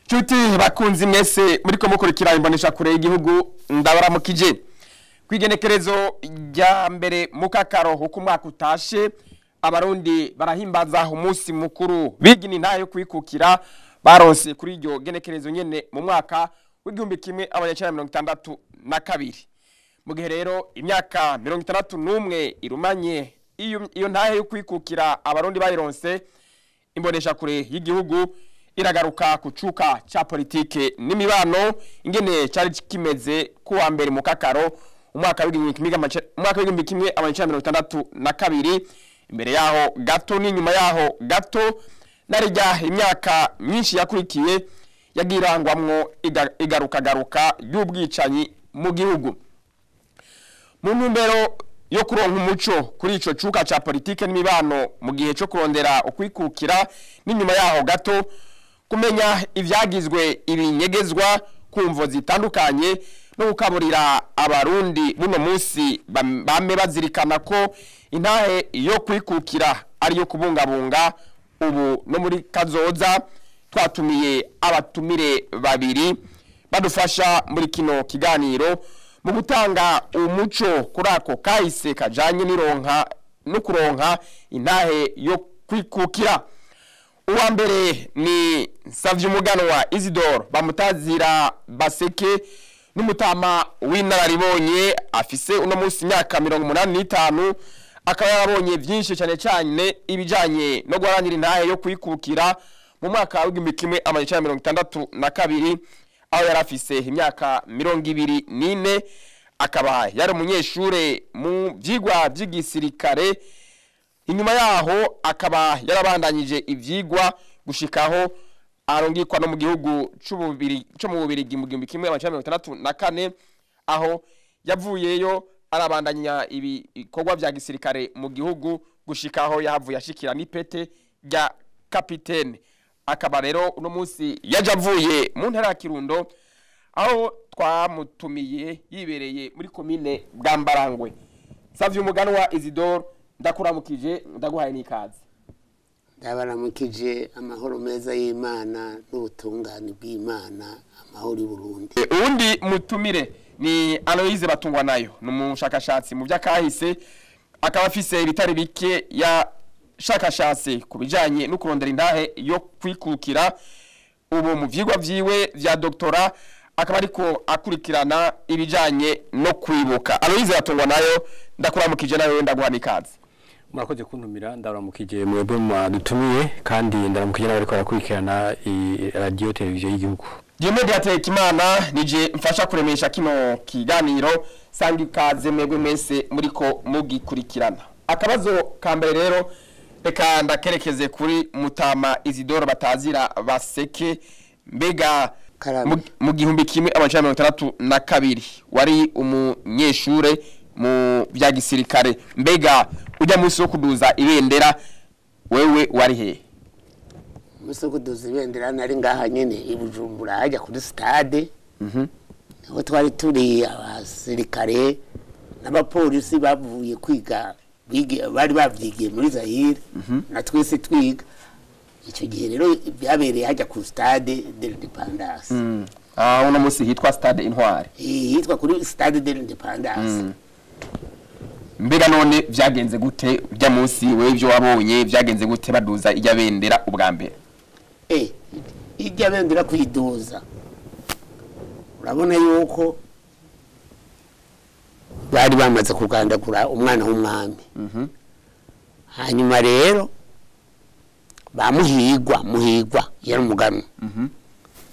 Chuti bakunzi mwese muriko mukurikira imbonesha kure y'igihugu ndabaramukije kwigenekerezo rya mbere mukakaro huko mwaka utashe abarundi barahimbaza umunsi mukuru bigini ntayo kwikukira baronse kuri iryo genekerezo nyene mu mwaka w'igihumbi kimwe abanyacana 62 mu gihe rero imyaka 61 irumanye iyo ntayo yo kwikukira abarundi bayironse imbonesha kure y'igihugu iragaruka kucuka cha politike n'imibano ingene cyari kimeze kuwa mbere mu kakaro umwaka w'igihumbi kimwe abanyacana 62 imbere yaho gato n'inyuma yaho gato narijya imyaka myinshi yakurikiye yagirangwamwo igaruka y'ubwicanyi mu gihugu mu ntumbero yo kuronka umuco kuri ico cuka cha politike n'imibano mu gihe cyo kurondera ukwikukira n'inyuma yaho gato kumenya ivyagizwe ibinyegezwa kumvo zitandukanye no gukaburira abarundi buno munsi bame bazirikana ko intahe yo kwikukira ari yo kubungabunga ubu no muri kazoza twatumiye abatumire babiri badufasha muri kino kiganiro mu gutanga umuco kuri ako kahise kajanye n'ironka no kuronka intahe yo kwikukira. Uwa mbere ni Savyumuganwa Isidore bamutazira Baseke n'umutama w'inararibonye afise uno munsi imyaka 85 akaba yarabonye byinshi cyane cyane ibijanye no guharanira intahe yo kwikukira mu mwaka w'igihumbi kimwe amajana 62 aho yarafise imyaka 24 akaba yari umunyeshure mu vyigwa by'igisirikare. Inyuma yaho akaba yarabandanyije ivyigwa gushikaho arongikwa no mu gihugu cyo mu Bubiligi mu gihumbi kimwe amajana 64 aho yavuyeyo arabandanya ibikorwa bya gisirikare mu gihugu gushikaho yahavuye ashikira n'ipete rya kapitene. Akaba rero uno munsi yajavuye mu ntara ya Kirundo aho twamutumiye yibereye muri komine Bwambarangwe. Savyumuganwa Isidore ndakuramukije ndaguhaye n'ikaze. Ndabaramukije amahoro meza y'Imana n'ubutungane bw'Imana amahoro y'u Burundi. Undi mutumire ni Aloise Batungwa nayo n'umushakashatsi mu by'akahise akaba afise ibitari bike ya shakashatsi kubijanye no kurondera intahe yo kwikukira ubu mu vyigwa vyiwe vya doktora akaba ariko akurikirana ibijanye no kwibuka. Aloise Batungwa nayo ndakuramukije nayo ndaguha n'ikaze. Murakoze kuntumira ndaramukije mwebwe mwadutumiye kandi ndaramukije n'abari barakurikirana radio televiziyo y'igihugu. Diomede Kimana nije mfasha kuremesha kino kiganiro sanga ikaze mwebwe mese muriko mugikurikirana. Akabazo ka mbere rero reka ndakerekeze kuri mutama Isidore batazira Baseke mbega mu gihumbi kimwe amajana 62 wari umunyeshure mu bya gisirikare mbega ujya munsi wo kuduza ibendera wewe wari he? Munsi wo kuduza ibendera nari ngaha nyene i Bujumbura hajya kuri stade aho twari turi abasirikare n'abapolisi bavuye kwiga bari bavyigiye muri Zaire na twese twiga icyo gihe rero byabereye hajya ku stade de l'Independance. Uno munsi hitwa stade Intwari. Hitwa kuri stade de l'Independance. Mbega none vyagenze gute bya munsi wewe byo wabonye vyagenze gute baduza ijya bendera ubwa mbere? Ijya bendera kwiduza urabona yuko bari bamaze kugandagura umwana w'umwami. Hanyuma rero muhigwa yari umugano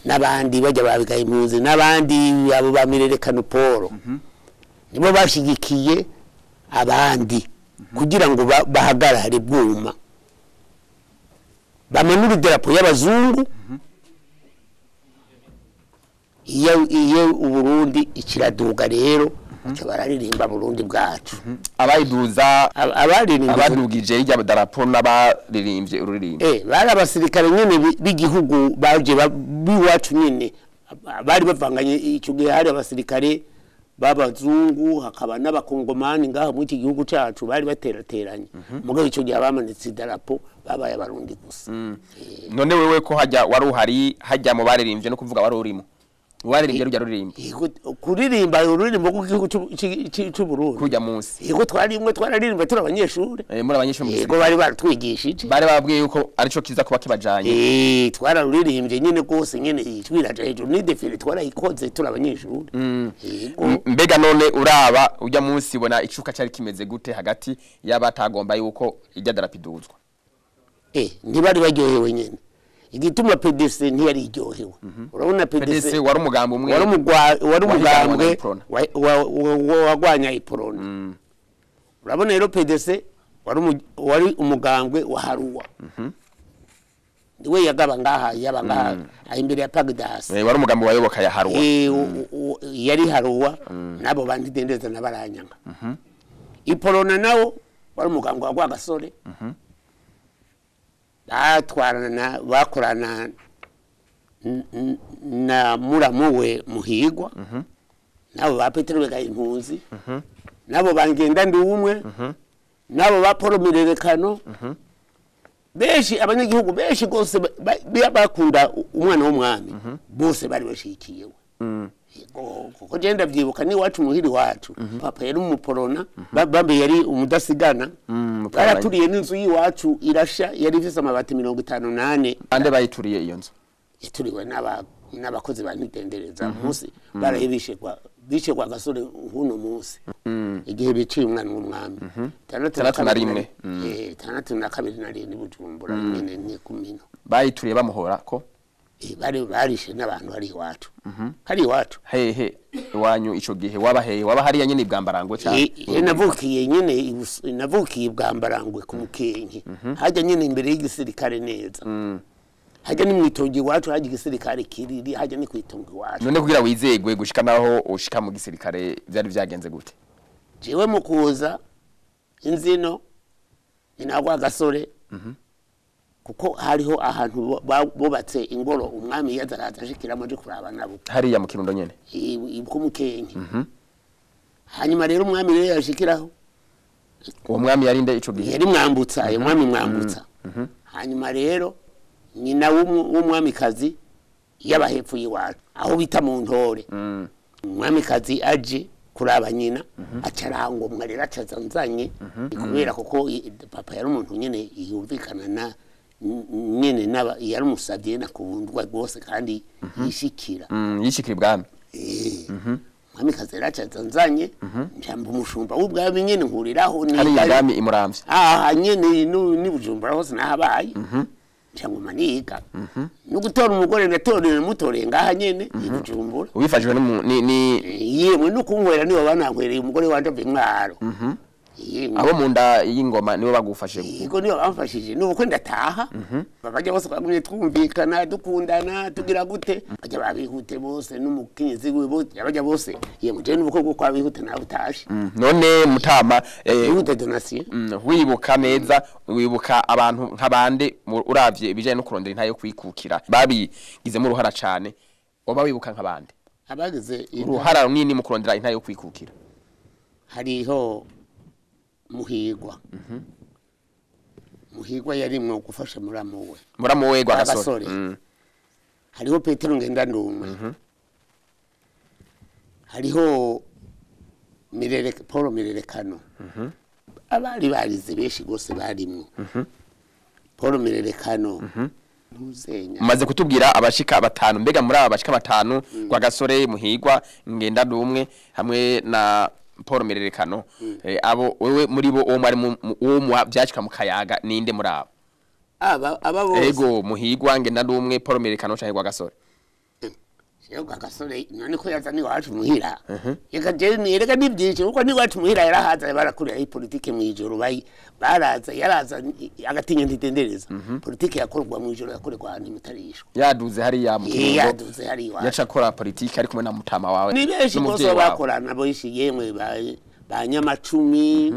n'abandi bajya babigaye impuzi n'abandi abo bamirerekana Paul nibo bashigikiye abandi kugira ngo bahagarare bwuma bamanura idarapo y'abazungu iyo u Burundi ikiraduga rero baca bararirimba Burundi bwacu abayiduza abaririmba abadugije irya darapo n'abaririmbye ururirimbo bari abasirikare nyene b'igihugu baje biwacu nyene bari bavanganye icyo gihe hari abasirikare babazungu hakaba n'abakongomani ngaho mu iki gihugu cyacu bari baterateranye mugabo icyo gihe bamanitse idarapo babaye abarundi gusa none wewe ko hajya wari uhari hajya mu baririmbye no kuvuga wari urimo waririmbye rujya ruririmba kuririmba ururirimbo rw'igihugu cy'u Burundi kujya munsi yego twararirimba turi abanyeshuri muri abanyeshuri yego bari baratwigishije bari babwiye yuko arico kiza kuba kibajanye twararuririmbe nyine rwose nyine twiraje hejuru ni defile twarayikoze turi abanyeshuri mbega none uraba ujya munsi bona icuka cyari kimeze gute hagati y'abatagomba yuko ijya darapiduzwa ntibari baryohewe nyine igituma PDC ntiyari iryohewe urabona PDC wari umugambo umwe wari umugambwe wagwanya iporona urabona rero PDC wari umugambwe wa Haruwa niwe yagaba ngaha imbere ya Pagdas wari umugambo wayoboka ya Haruwa yari Haruwa nabo bandidendeza nabaranyanga iporona nawo wari umugambwe wa Rwagasore bakorana na muramuwe Muhigwa nabo ba Petero Bega impunzi nabo bangenda ndumwe nabo ba Paul Mirerekano beshi abanyagihugu beshi gose bakunda umwana w'umwami bose bari bashikiyewe kuko genda byibuka ni wacu muhiri wacu papa yari umuporona bambe yari umudasigana baraturiye n'inzu yiwacu irasha yari ifise amabati 58 ande bayituriye iyo nzu yaturiwe n'abakozi banitendereza munsi barayibishekwa bishekwa Gasore nkuno munsi igihe biciye umwana w'umwami 61 62 ni Bujumbura nyene ni kumino bayituriye bamuhora ko bari barishe n'abantu hari iwacu hari iwacu hehe iwanyu ico gihe waba hariya nyene ibwambarangwe cyane navukiye nyene navukiye ibwambarangwe ku Mukenke hajya nyene imbere y'igisirikare neza hajya ni mwitongi iwacu hajya igisirikare kiriri hajya ni kwitongi iwacu none kugira wizegwe gushika naho ushika mu gisirikare byari byagenze gute jewe mu kuza inzino inagwa Gasore kuko hariho ahantu bubatse ingoro umwami yazaraza ashikiramo je kuraba nabo hariya mu Kirundo nyene ku Mukenke hanyuma rero umwami rero yashikiraho uwo mwami yarinde ico gihe yari mwambutsa umwami mwambutsa hanyuma rero nyina w'umwami kazi yabahepfu yiwacu aho bita mu Ntore umwami kazi aje kuraba nyina acarango mwarera acazanzanye kubera kuko papa yari umuntu nyene yumvikana na nyene naba yari umusavye na kubundwa rwose kandi yishikira ibwami mwami kazi acazanzanye njamba umushumba w'ubwami nyene nkuriraho ni ibwami imuramvye nyene ni Bujumbura hose nahabaye cyangwa maniga no gutora umugore natorera mutoreye ngaha nyene Bujumbura wifashijwe ni yemwe no kunkwera nibo banankwereye umugore wanje Mwaro abo munda y'ingoma nibo bagufashije yego nibo bamfashije nuko ndataha babaje bose bagumye twumvikana dukundana tugira gute baje babihute bose n'umukenyezi wiwe yabaje bose yemwe je nuko ko kwabihute na utashi none mutama ihute donation wibuka neza wibuka abantu nk'abande uravye ibijanye no kurondera intayo kwikukira babigizemo uruhara cyane oba wibuka nk'abande abagize uruhara runini mu kurondera intayo kwikukira hariho Muhigwa yarimwe gufasha muramuwe Rwagasore hariho Petero ngenda ndumwe hariho Paul Mirerekano abari barize beshi gose barimwe Paul Mirerekano ntuzenya maze kutubwira abashika batanu mbega muri aba bashika batanu Rwagasore Muhigwa ngenda ndumwe hamwe na Paul Mirerekano abo wewe muri bo mwari mu byacika mu kayaga ninde muri abo aba bose ego Muhigwa ngenda ndumwe Paul Mirerekano cyangwa Rwagasore Yo Gasore none ko yazani wacu muhira yeka je reka nibyinshi kuko ni wacu muhira yarahaza barakuriye iyi politike mu ijoro baraza yaraza agatinya ntidendereza politike yakorwa mu ijoro yakorwa ahantu imutarishwa yaduze hari ya mukindo yaduze hari iwacu yaca akora politike ari kumwe na mutama wawe ni benshi bose bakorana bo ishiyemwe ba nyamacumi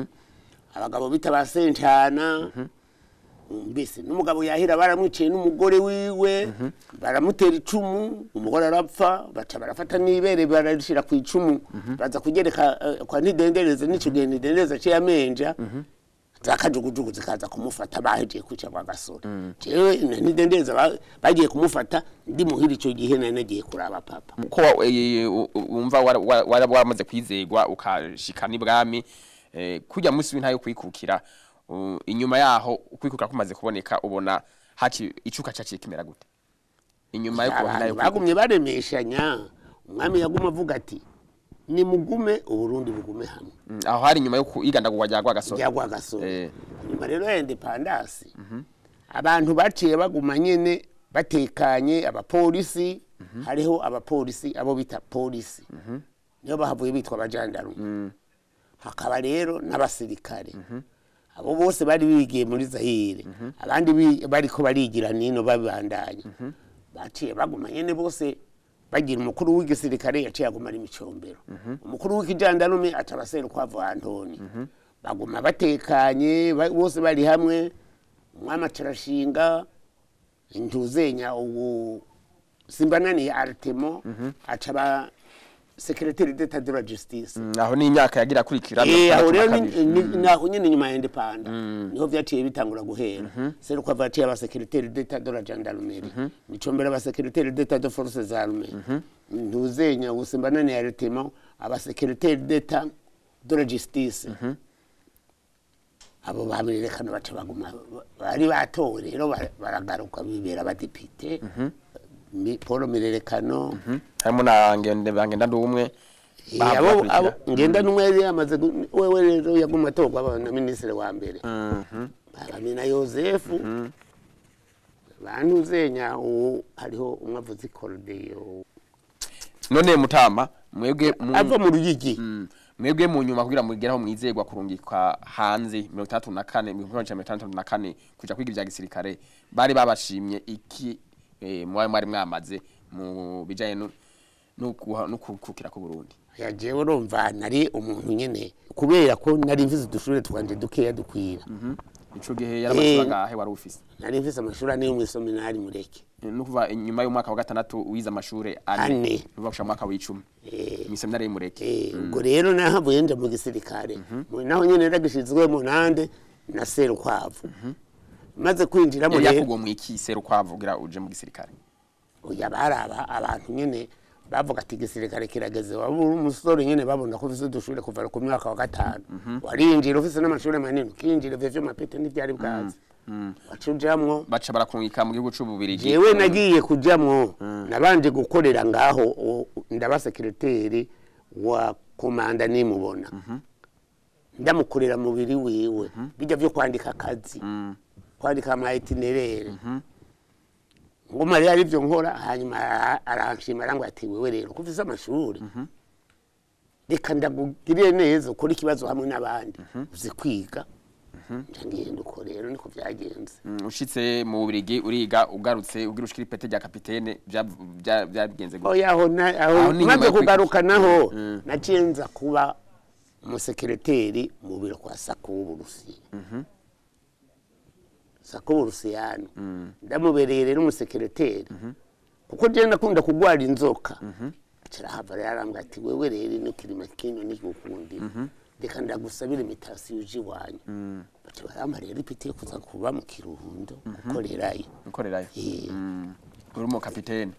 abagabo bita basentana mbese n'umugabo yahira baramwiciye n'umugore wiwe baramutera icumu umugore arapfa baca barafata nibere barashira ku icumu baza kugereka kwa ntidendereza n'ico gihe ntidendereza cyo yamenja zakajugujugu zikaza kumufata baheje kwica kwa Gasore jewe ntidendereza bagiye kumufata ndi muhira ico gihe nagiye kuraba papa uko wumva waramaze kwizegwa ukashika n'ibwami kujya musi w'intayo kwikukira inyuma yaho ukwikukira kumaze kuboneka ubona haki icuka cyaciye kimera gute inyuma yo kubona bagumye baremeshanya umwami yaguma avuga ati ni mugume uburundi bugume hamwe aho hari nyuma yo kwigandagwa ryagwa Gasore nyuma rero independence abantu baciye baguma nyene batekanye abapolisi hariho abapolisi abo bita polisi niyo bahavuye bitwa abajandarume hakaba rero n'abasirikare abo bose bari bigiye muri Zaire abandi bariko barigira nino babandanya baciye baguma nyene bose bagira umukuru w'igisirikare yaciye agumara imicombero umukuru w'ikijandarume atabasera kwavu Antoni baguma batekanye bose bari hamwe umwami acarashinga intuzenya ubu simbanani ya Artemo acaba secrétaire d'état de la justice aho ni imyaka yagira kurikira aho rero naho nyene nyuma ya independence niho vyaciye bitangura guhera sero kwa vaciye aba secrétaire d'état de la gendarmerie micombera aba secrétaire d'état de forces armées ntuzenya usimbanane ya retema aba secrétaire d'état de la justice abo babirekana baca baguma bari batowe rero baragaruka bibera abadepite Paul Mirerekano harimo na ngenda ndumwe abo ngenda numwe yamaze wewe rero yaguma togwa na ministre wa mbere Baramina Joseph banuzenya hariho umwavuzi Cordeyo none mutama mwebwe ava mu ruyigi mwebwe mu nyuma kugira mugeraho mwizegwa kurungika hanze 1934 kuja kwiga ibya gisirikare bari babashimye iki mwari mwamaze mu bijaye no kukira ku Burundi yajewe urumva nari umuntu nyene kubera ko nari mvize dushure twanje dukeya dukwira ico gihe yaramashura gahe wari ufise nari mvize amashuri ane mu seminari mureke nukuva inyuma y'umwaka wa gatandatu wiza amashure ane nubasha mwaka w'icumi mu seminari mureke ubwo rero nahavuye nje mu gisirikare naho nyene ragishizwe mu nande na Serukwavu maze kwinjiramo rero yakugwa mu iki Serukwavu gira uje mu gisirikare oya baraba abantu nyene bavuga ati gisirikare kirageze wabura umusore nyene babona ko ufise dushure kuva ku mwaka wa gatanu warinjira ufise n'amashure manini kinjira vyo mapete n'ivyari bwazi wacujamwo baca barakungika mu gihugu c'ububirigi jewe nagiye kujamwo nabanje gukorera ngaho ndaba secrétaire wa komanda nimubona ndamukorera mubiri wiwe bijya vyo kwandika akazi kwandika ama itinerere ngo Maria ari byo nkora hanyuma aranshima arangwa ati wewe rero kufise amashuri reka ndagugiriye neza ukora ikibazo hamwe n'abandi uzi kwiga ngiye nduko rero niko byagenze ushitse mu Bubiligi uriga ugarutse ugira ushikira ipete rya kapitene byabigenze gute oya aho maze kugaruka naho nacenza kuba umusekreteri mu biro kwa Sakuburusi Sakuburusiyano ndamubereye rero umusekreteri kuko je ndakunda kugwara inzoka kirahava yarambwa ati wewe rero no kirima kino ni gukundi reka ndagusabira imitasi uje wanyu bati baramba rero ipite kuza kuba mu Kirundo gukorerayo uri mu kapitene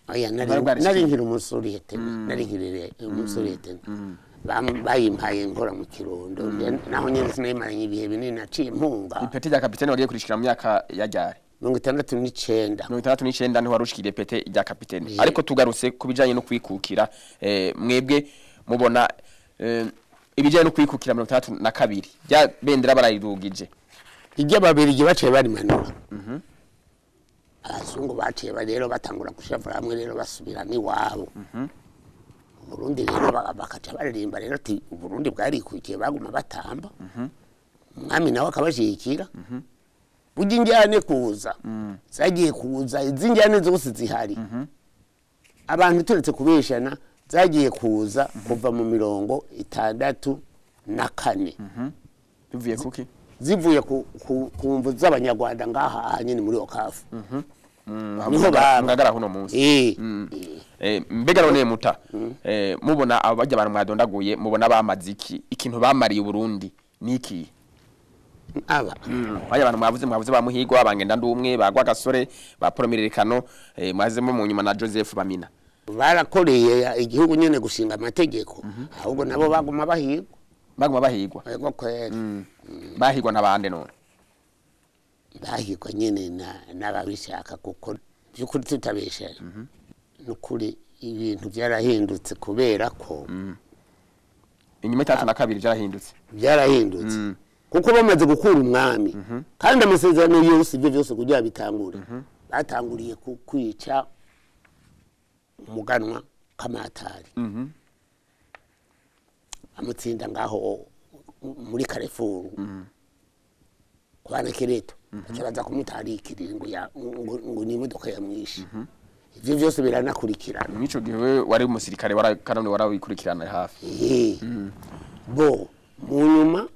aya nari nkiri umusore yetene nari nkiri umusore yetene bayimpaye ngora mu Kirundo naho nyene sinayimaranye ibihe binini naciye mpunga ipete rya kapitene wagiye kurishikira mu myaka yajyare 69 niho warushikira ipete rya kapitene ariko tugarutse kubijanye no kwikukira mwebwe mubona ibijanye no kwikukira 1932 bya bendera barayidugije ijya babiri baciye bari manura abazungu baciye rero batangura gushavura hamwe rero basubira n'iwabo Burundi rero bakaca baririmba rero ati Burundi bwarikukiye baguma batamba umwami nawe akabashikira burya injyane kuza zagiye kuza izi njyane zose zihari abantu turetse kubeshana zagiye kuza kuva mu 64 bivuye kuki zivuye ku mvu z'abanyarwanda ngaha nyine muri Okafu niho bangagara huno munsi mbega rone muta mubona abo bajya abantu mwadondaguye mubona bamaziki ikintu bamariye Burundi niki aba bajya abantu mwavuze bamuhigwa abangenda ndumwe bagwa gasore ba promirerekano mwazemo mu nyuma na Joseph Bamina barakoreye igihugu nyene gushinga amategeko ahubwo nabo baguma bahigwa yego kwera bahigwa nabande none bahigwa nyene n'ababishaka kuko byukuri tutabesha nukuri ibintu byarahindutse kubera ko inyuma 32 byarahindutse kuko bamaze gukura umwami kandi amasezerano yose ibyo byose kugira bitangure batanguriye kwica umuganwa Kamatari amutsinda ngaho muri Carrefour kwana Kireto acabaza kumutarikirira ngo ni imodoka yamwishi ivyo byose biranakurikirana nico gihe wari umusirikare warakanone warawikurikirana hafi bo mu nyuma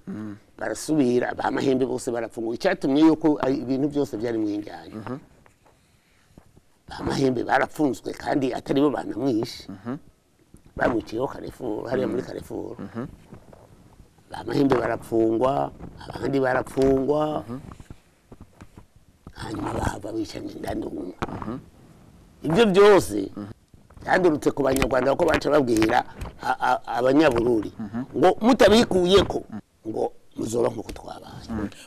barasubira bamahembe bose barapfungwa icyatumye yuko ibintu byose byari mwinjanye bamahembe barapfunzwe kandi atari bo banamwishe bamuciyeho Carrefour hariya muri Carrefour bamahembe barapfungwa abandi barapfungwa hanyuma bahava bicanye ndandumwe ibyo byose yandurutse ku banyarwanda ko baca babwira abanyabururi ngo mutabikuyeko ngo muzoba nkuko twabaye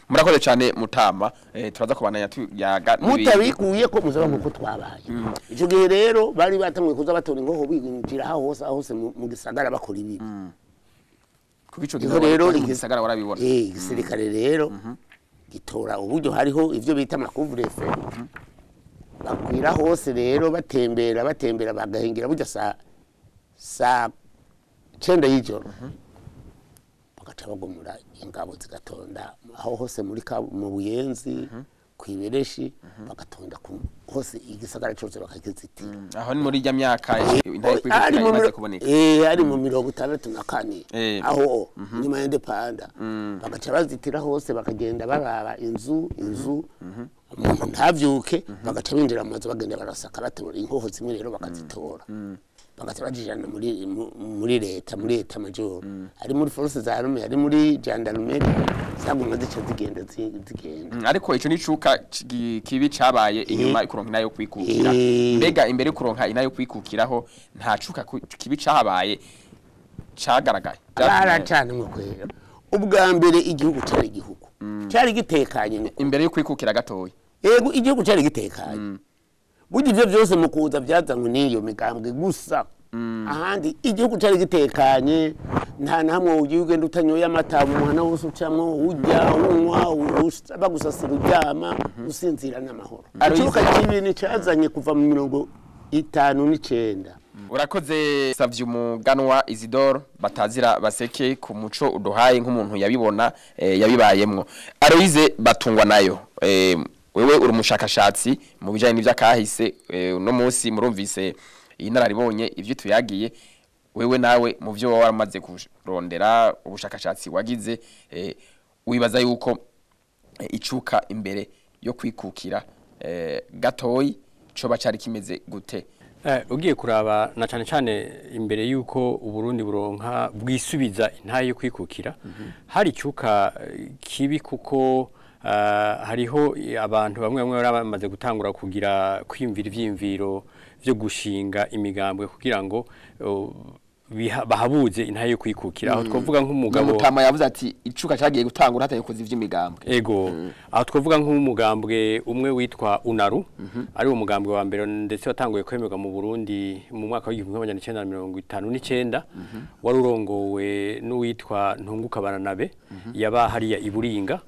murakoze cyane mutama turaza kubananya yaga mutabikuyeko muzoba nkuko twabaye icyo gihe rero bari batamwe kuza batora ingoho binjira hose mu gisagara bakora ibi kubico gihe rero igisagara warabibona igisirikare rero gitora uburyo hariho ivyo bita makuvurefe bakwira hose rero batembera bagahingira burya sa 9 y'ijoro bagaca bagomura ingabo zigatonda aho hose muri mu Buyenzi kwibereshi bagatonda hose igisagara cyose bakakizitira aho ni muri ya myaka intare kwikira imaze kuboneka ari mu 64 aho nyuma ya Ndepanda bagaca bazitira hose bakagenda baraba inzu umuntu ntavyuke bagaca binjira mu mazu bagenda barasaka batora inkoho zimwe rero bakazitora bagaca bajijana muri leta major ari muri force za army ari muri gendarmerie saguma zica zigenda ariko ico nicuka kibi cabaye inyuma ikuronka nayo kwikukira mbega imbere kuronka inayo kwikukiraho nta cuka kibi cabaye cagaragaye baracana mu kwera ubwa mbere igihugu cyari gitekanye imbere yo kwikukira gatoya yego igihugu cyari gitekanye burya ivyo byose mu kuza byazanywe n'iyo migambwe gusa ahandi igihugu cyari gitekanye nta namwe ugenda utanyoye amata mu muhana wose ucamwo ujya unywa bagusasira uryama usinzira n'amahoro ikibuga cy'ibintu cyazanye kuva mu 59 urakoze savye umuganwa Isidore batazira baseke ku muco uduhaye nk'umuntu yabibona yabibayemwo Aloise batungwa nayo wewe uri umushakashatsi mu bijanye n'ivyakahise no munsi murumvise inararibonye ivyo tuyagiye wewe nawe mu byo waramaze kurondera ubushakashatsi wagize wibaza yuko icuka imbere yo kwikukira gatoyi coba cari kimeze gute ugiye kuraba na cyane imbere yuko uburundi buronka bwisubiza intaye yo kwikukira hari icuka kibi kuko hariho abantu bamwe bamaze gutangura kugira kwiyumvira ivyimviro byo gushinga imigambwe kugira ngo bahabuze intahe yo kwikukira aho twavuga nk'umugabo Mutama yavuze ati icuka cyagiye gutangura hataye kuzi ivy'imigambwe ego aho twavuga nk'umugambwe umwe witwa Unaru ari wo mugambwe wa mbere ndetse watanguye kwemerwa mu Burundi mu mwaka wa 1959 wari urongowe n'uwitwa Ntunguka Baranabe yaba hariya Iburinga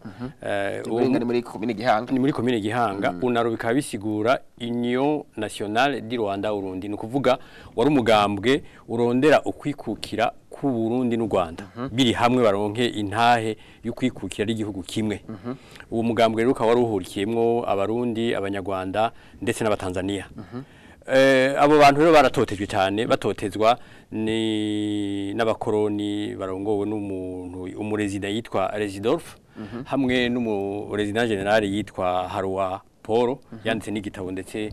ni muri komine Gihanga ni muri komine Gihanga Unaru bikaba bisigura Union Nationale du Rwanda Urundi ni kuvuga wari umugambwe urondera ukwikukira ku Burundi n'u Rwanda biri hamwe baronke intahe yo kwikukira igihugu kimwe uwo mugambwe rero wari uhurikiyemwo abarundi abanyarwanda ndetse n'abatanzania abo bantu rero baratotejwe cyane batotezwa ni n'abakoroni barongowe n'umuntu umurezida yitwa Residolphe hamwe n'umurezida general yitwa Harwa Paul yanditse n'igitabo ndetse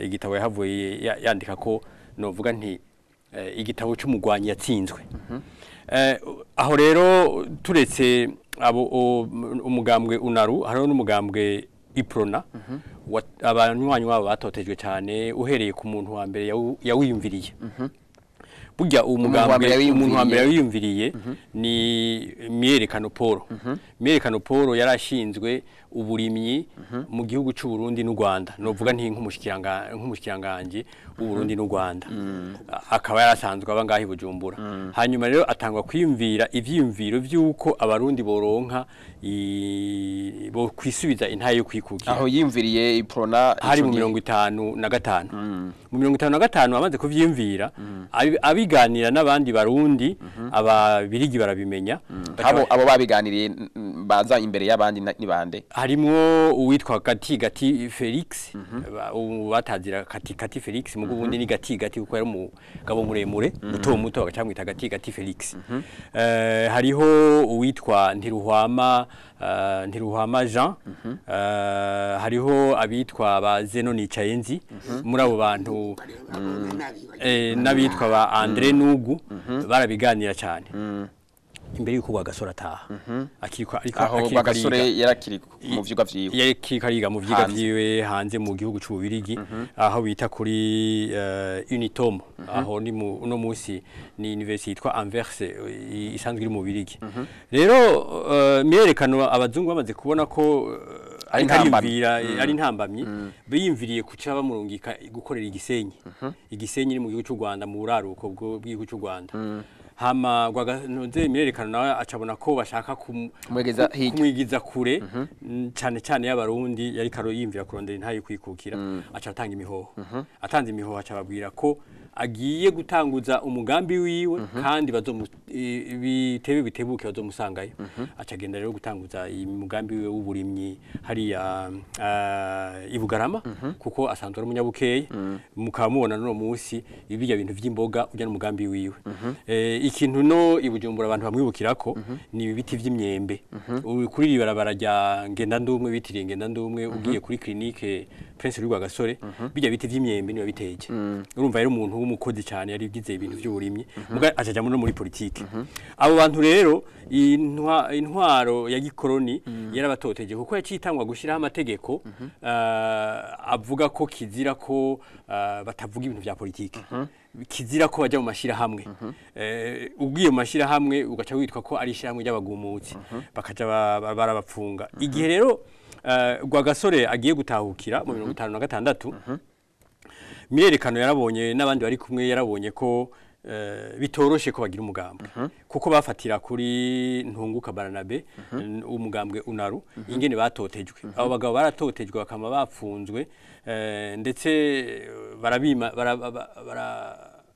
igitabo yahavuye yandika ko novuga nti igitabo cy'umugwanyi yatsinzwe aho rero turetse abo umugambwe Unaru hariho n'umugambwe Iprona abanywanyi babo batotejwe cyane uhereye ku muntu wa mbere yawiyumviriye burya umugambwe umuntu wa mbere yawiyumviriye ni Myerekano Paul Myerekano Paul yarashinzwe uburimyi mu gihugu cy'u Burundi n'u Rwanda novuga nti nk'umushikiranganje w'u Burundi n'u Rwanda akaba yarasanzwe abangahe Bujumbura hanyuma rero atangwa kwiyumvira ivyiyumviro vy'uko abarundi boronka bo kwisubiza intaye yo kwikukira aho yimviriye Iprona hari mu 55 mu 55 amaze kuvyimvira abiganira n'abandi barundi ababirigi barabimenya abo babiganiriye baza imbere y'abandi ni bande harimo uwitwa Gati Felix batazira Gati Felix mu bundi ni Gati kuko yari umugabo muremure muto bagacamwita Gati Felix hariho uwitwa Ntiruhwama Jean hariho abitwa ba Zeno Nicayenzi muri abo bantu n'abitwa ba André Nugu barabiganira cyane imbere yuko Rwagasore ataha aho Rwagasore yarakiri mu vyigwa vyiwe yakikariga mu vyigwa vyiwe hanze mu gihugu c'ububirigi aho bita kuri Unitom aho ni no musi ni university yitwa Anvers isanzwe iri mu Bubirigi rero Myerekano abazungu bamaze kubona ko ari ntambamye biyimviriye kuca bamurungika gukorera igisenyi iri mu gihugu cy'u Rwanda mu buraruko bw'igihugu cy'u Rwanda hama Rwagasore Myerekano nawe acabona ko bashaka kumwigiza kure cyane y'abarundi yari karo yimvira kurondera intaye kwikukira acatanga imihoho atanze imihoho acababwira ko agiye gutanguza umugambi wiwe kandi bitebuke bazomusangayo acagenda rero gutanguza umugambi wiwe w'uburimyi hariya Ibugarama kuko asanzwe ari umunyabukeye mukaba mubona no munsi ibijya bintu vy'imboga ujya n'umugambi wiwe ikintu no Ibujumbura abantu bamwibukirako ni ibiti vy'imyembe kuri ribarabara rya Ngendandumwe bitiriye Ngendandumwe ugiye kuri clinique Prince Rwagasore bijya biti vy'imyembe niyo biteje urumva rero umuntu w'umukozi cyane yari bigize ibintu by'uburimye muga acaja muri politike abo bantu rero intwaro ya gikoroni yarabatoteje kuko yacitangwa gushiraho amategeko avuga ko kizira ko batavuga ibintu vya politike kizira ko bajya mu mashira hamwe ugiye mu mashira hamwe ugaca witwa ko ari shiramwe ry'abagumutsi bakaja barabapfunga igihe rero Rwagasore agiye gutahukira mu 1956 Myerekano yarabonye n'abandi bari kumwe yarabonye ko bitoroshe ko bagira umugambwe kuko bafatira kuri Ntunguka Baranabe umugambwe Unaru ingene batotejwe abo bagabo baratotejwe bakama bapfunzwe ndetse barabima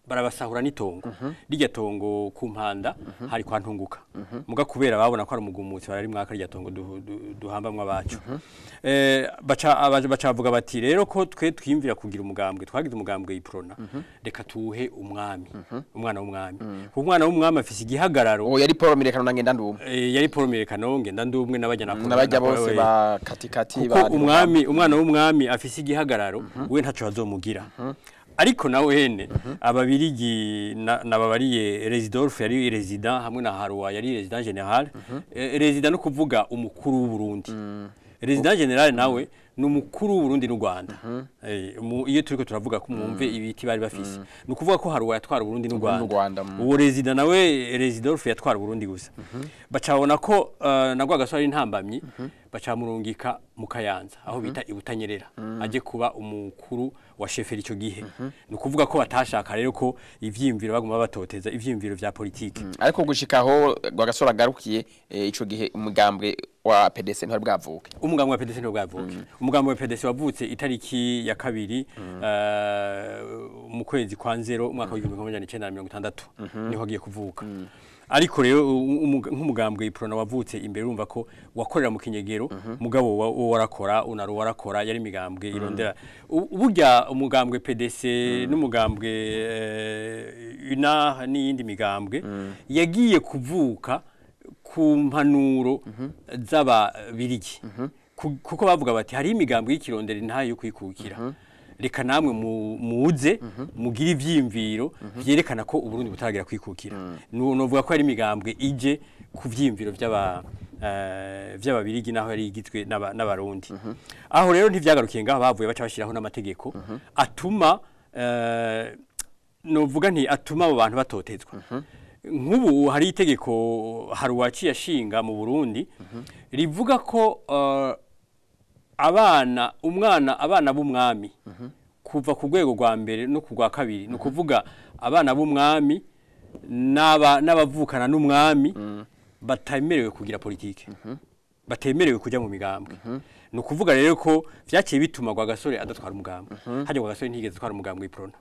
barabasahura n'itongo rijya tongo ku mpanda hari kwa Ntunguka muga kubera babona ko ari umugumutsi barari mwaka rijya tongo duhambamwe abacu bacavuga bati rero ko twe twimvira kugira umugambwe twagize umugambwe Iprona reka tuhe umwami umwana w'umwami kuko umwana w'umwami afise igihagararo yari Paul Myerekano na Ngendandumwe yari Paul Myerekano Ngendandumwe n'abajya bose ba katikati ba umwana w'umwami afise igihagararo we ntaco bazomugira ariko nawe hene ababirigi nababariye Residolphe yari resident hamwe na Harwa yari resident general resident no kuvuga umukuru w'u Burundi resident general nawe numukuru w'Uburundi n'u Rwanda iyo turiko turavuga ko mwumve ibiti bari bafise nukuvuga ko hari uwatwara Uburundi n'u Rwanda uwo resident nawe Residolphe yatwara Uburundi gusa bacabona ko nagwa gasore intambamyi bacamurungika mu Kayanza aho bita ibutanyerera aje kuba umukuru wa sheferi ico gihe nukuvuga ko batashaka rero ko ivyimviro baguma batoteza ivyimviro vya politike ariko gushikaho Rwagasore agarukiye ico gihe umugambwe wa PDC ntari bwavuke umugambwe wa PDC ntari bwavuke umugambwe wa PDC wavutse itariki ya kabiri mu kwezi kwa 0 umwaka wa 1960 niho agiye kuvuka ariko rero nk'umugambwe iprona wavutse imbere urumva ko wakorera mu kinyegero mugabo warakora unaro warakora yari migambwe irondera burya umugambwe PDC n'umugambwe una n'iyindi migambwe yagiye kuvuka ku mpanuro z'ababirigi kuko bavuga bati hari imigambwe y'ikirondera intayo yo kwikukira reka namwe muze mugira ivyimviro vyerekana ko Uburundi butaragira kwikukira novuga ko ari imigambwe ije ku vyimviro vy'ababirigi naho yari igitwe n'abarundi aho rero ntivyagarukiye ngaho bavuye baca bashiraho n'amategeko atuma novuga nti atuma abo bantu batotezwa nk'ubu hari itegeko haruwaci yashinga mu Burundi rivuga ko abana b'umwami kuva ku rwego rwa mbere no ku rwa kabiri no kuvuga abana b'umwami n'abavukana n'umwami batemerewe kugira politike batemerewe kujya mu migambwe no kuvuga rero ko vyaciye bituma Rwagasore adatwara umugambwe haje Rwagasore ntigeze twara umugambwe iprona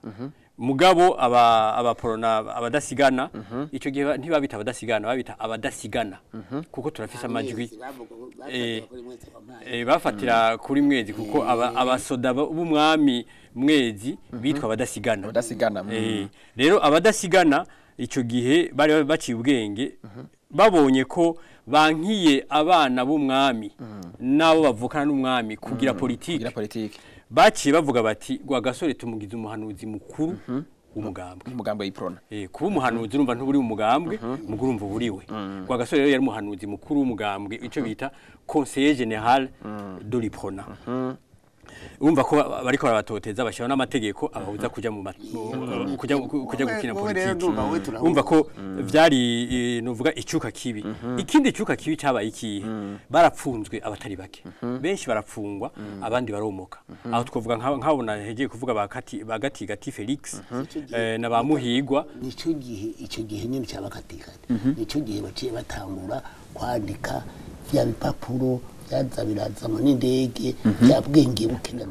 mugabo abaporona abadasigana ico gihe ntibabita abadasigana babita abadasigana kuko turafisa amajwi bafatira kuri mwezi kuko abasoda b'umwami mwezi bitwa abadasigana rero abadasigana ico gihe bari baciye ubwenge babonye ko bankiye abana b'umwami nabo bavukana n'umwami kugira politike baciye bavuga bati Rwagasore tumugize umuhanuzi mukuru umugambwe y'iprona kuba umuhanuzi urumva ntuburi umugambwe mugurumva buriwe Rwagasore rero yari umuhanuzi mukuru w'umugambwe ico bita conseiller général de l'iprona urumva ko bariko barabatoteza bashira n'amategeko abahuza kuja mu kuja gukina politiki urumva ko vyari novuga icuka kibi ikindi icuka kibi cabaye ikihe barapfunzwe abatari bake benshi barapfungwa abandi baromoka aho twovuga nkabona hegeye kuvuga bagati Felix na bamuhigwa ico gihe nyine cyabakatikati nico gihe baciye batangura kwandika vya bipapuro yazabiraza n'indege yabwenge bukenera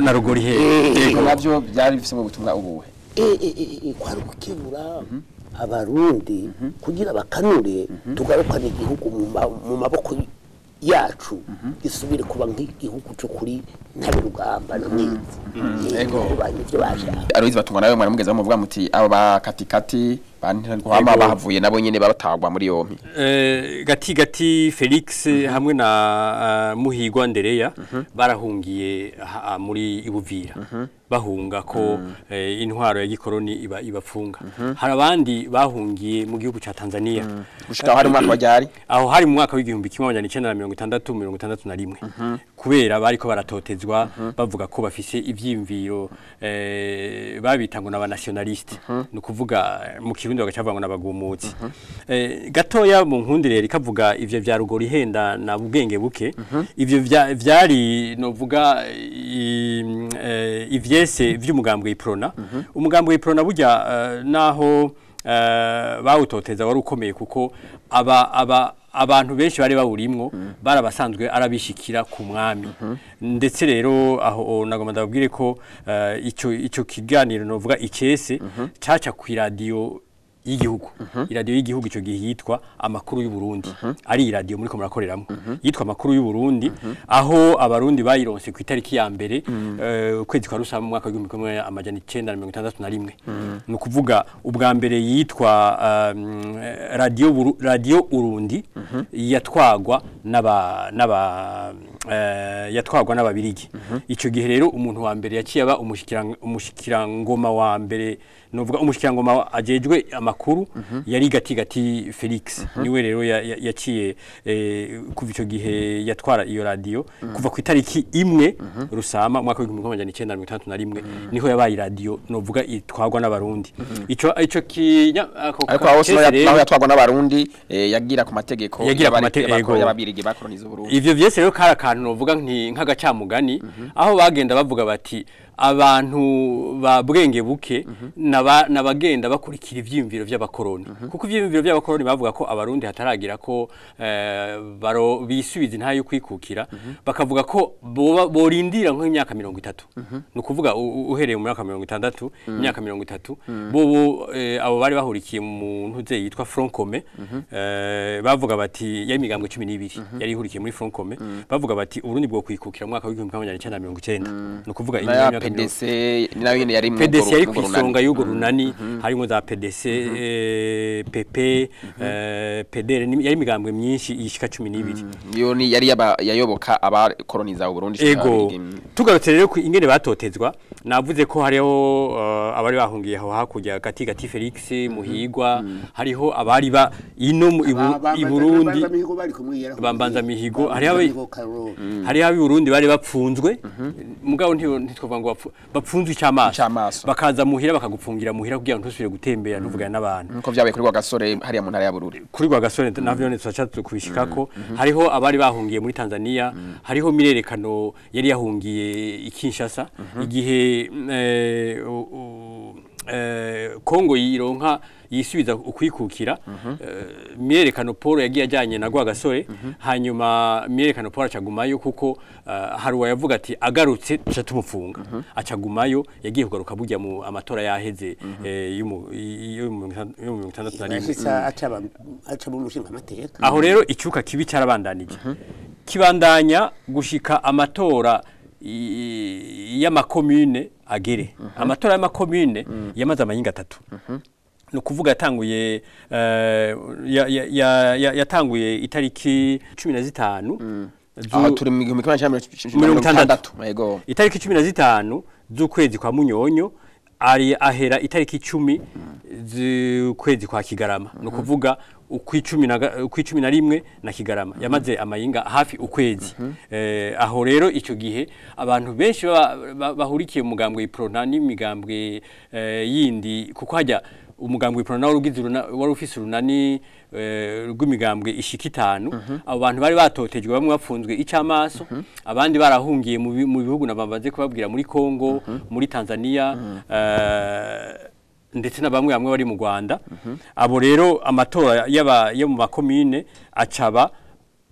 na rugori he navyo byari bifise mu butumwa ubuhe kwari gukebura abarundi kugira bakanure tugarukana igihugu mu maboko yacu gisubire kuba nk'igihugu cyo kuri ntabe rugamba na mwiza ego banyivyo bashaka Aloise batungwa nawe mwana mugeza muvuga muti aba bakatikati bantu bahavuye nabo nyene babatagwa muri yompi gati Felix hamwe na Muhigwa Ndereya barahungiye muri Ibuvira bahunga ko intwaro ya gikoroni ibafunga hari abandi bahungiye mu gihugu ca Tanzania gushika hari mwaka wajari aho hari mu mwaka w'igihumbi 1961 kubera bariko baratotezwa bavuga ko bafise ivyimviro babitango n'abanationaliste no kuvuga mu kirundi bagacavanga n'abagumutsi gatoya mu nkundire rikavuga ivyo vya rugori henda na bugenge buke ivyo vyari novuga ivyese vy'umugambwe iprona umugambwe iprona burya naho bawutoteza wari ukomeye kuko abantu benshi bari bawurimwo barabasanzwe arabishikira ku mwami ndetse rero aho nagomba ndabwire ko ico kiganiro novuga icese caca ku radio y'igihugu iradiyo y'igihugu ico gihe yitwa amakuru y'u Burundi ari iradiyo muri ko murakoreramo yitwa amakuru y'u Burundi aho abarundi bayironse ku itariki ya mbere kwezi kwa Rusama mu mwaka wa 1961 no kuvuga ubwa mbere yitwa radio Urundi yatwagwa yatwarwa n'ababirigi ico gihe rero umuntu wa mbere yaciye aba umushikirangoma wa mbere novuga umushikirangoma ajejwe amakuru yari Gatigati Felix niwe rero yaciye kuva ico gihe yatwara iyo radio kuva ku itariki imwe Rusama mwaka wa 1961 niho yabaye radio novuga itwarwa n'abarundi ico ariko aho yatwarwa n'abarundi yagira ku mategeko y'ababirigi bakoroniza Burundi ivyo vyese rero kara kantu novuga nk'agacamugani aho bagenda bavuga bati abantu ba bwenge buke nabagenda bakurikira ivyimviro by'abakoroni kuko ivyimviro by'abakoroni bavuga ko abarundi hataragira ko bisubiza ntayo kwikukira bakavuga ko borindira nk'imyaka 30 no kuvuga uhereye mu myaka 60 imyaka 30 bo abo bari bahurikiye mu ntuze yitwa Front Commun bavuga bati y'imigambwe 12 yari ihurikiye muri Front Commun bavuga bati urundi bwo kwikukira mu mwaka wa 1990 no kuvuga imyaka PDC nayo nyene yari mu PDC yari kwisonga y'ugo runani harimo za PDC PP PDR yari migambwe myinshi yishika 12 yo ni yari yayoboka abakoroniza u Burundi ego tugarutse rero ingene batotezwa navuze ko hariho abari bahungiye aho hakurya Gatigati Felix Muhigwa hariho abari ba ino i Burundi bambanza mihigo hariho abi Burundi bari bapfunzwe mugabo ntitwovuga ngo bapfunzwe icamaso bakaza muhira bakagupfungira muhira kugira ngo ntusubire gutembera nuvugana n'abantu nko vyabaye kuri Rwagasore hariya mu ntara ya Bururi kuri Rwagasore navyo ne twaca kubishikako hariho abari bahungiye muri Tanzania hariho mirerekano yari yahungiye ikinshasa igihe Kongo yironka yisubiza ukwikukira mirerekano Paul yagiye ajanye na Rwagasore hanyuma mirerekano Paul acagumayo kuko haruwa yavuga ati agarutse tuca tumufunga acagumayo yagiye kugaruka burya mu amatora yaheze y'umu 1961 aca mu mushinga amateka aho rero icuka kibi carabandanije kibandanya gushika amatora y'amakomune agere amatora y'amakomune yamaze amayinga 3 no kuvuga yatanguye yatanguye itariki 15 aho turi mu 1960 yego itariki 15 z'ukwezi kwa Munyonyo ari ahera itariki 10 z'ukwezi kwa Kigarama no kuvuga ukwicumi na rimwe na Kigarama yamaze amayinga hafi ukwezi aho rero ico gihe abantu benshi bahurikiye mu mugambwe iprona n'imigambwe yindi kuko hajya umugambwe iprona wari ufise urunani rw'imigambwe ishika 5 abo bantu bari batotejwe bamwe bapfunzwe icamaso abandi barahungiye mu bihugu nabambaze kubabwira muri Kongo muri Tanzania ndetse na bamwe bari mu Rwanda abo rero amatora yo mu makomine acaba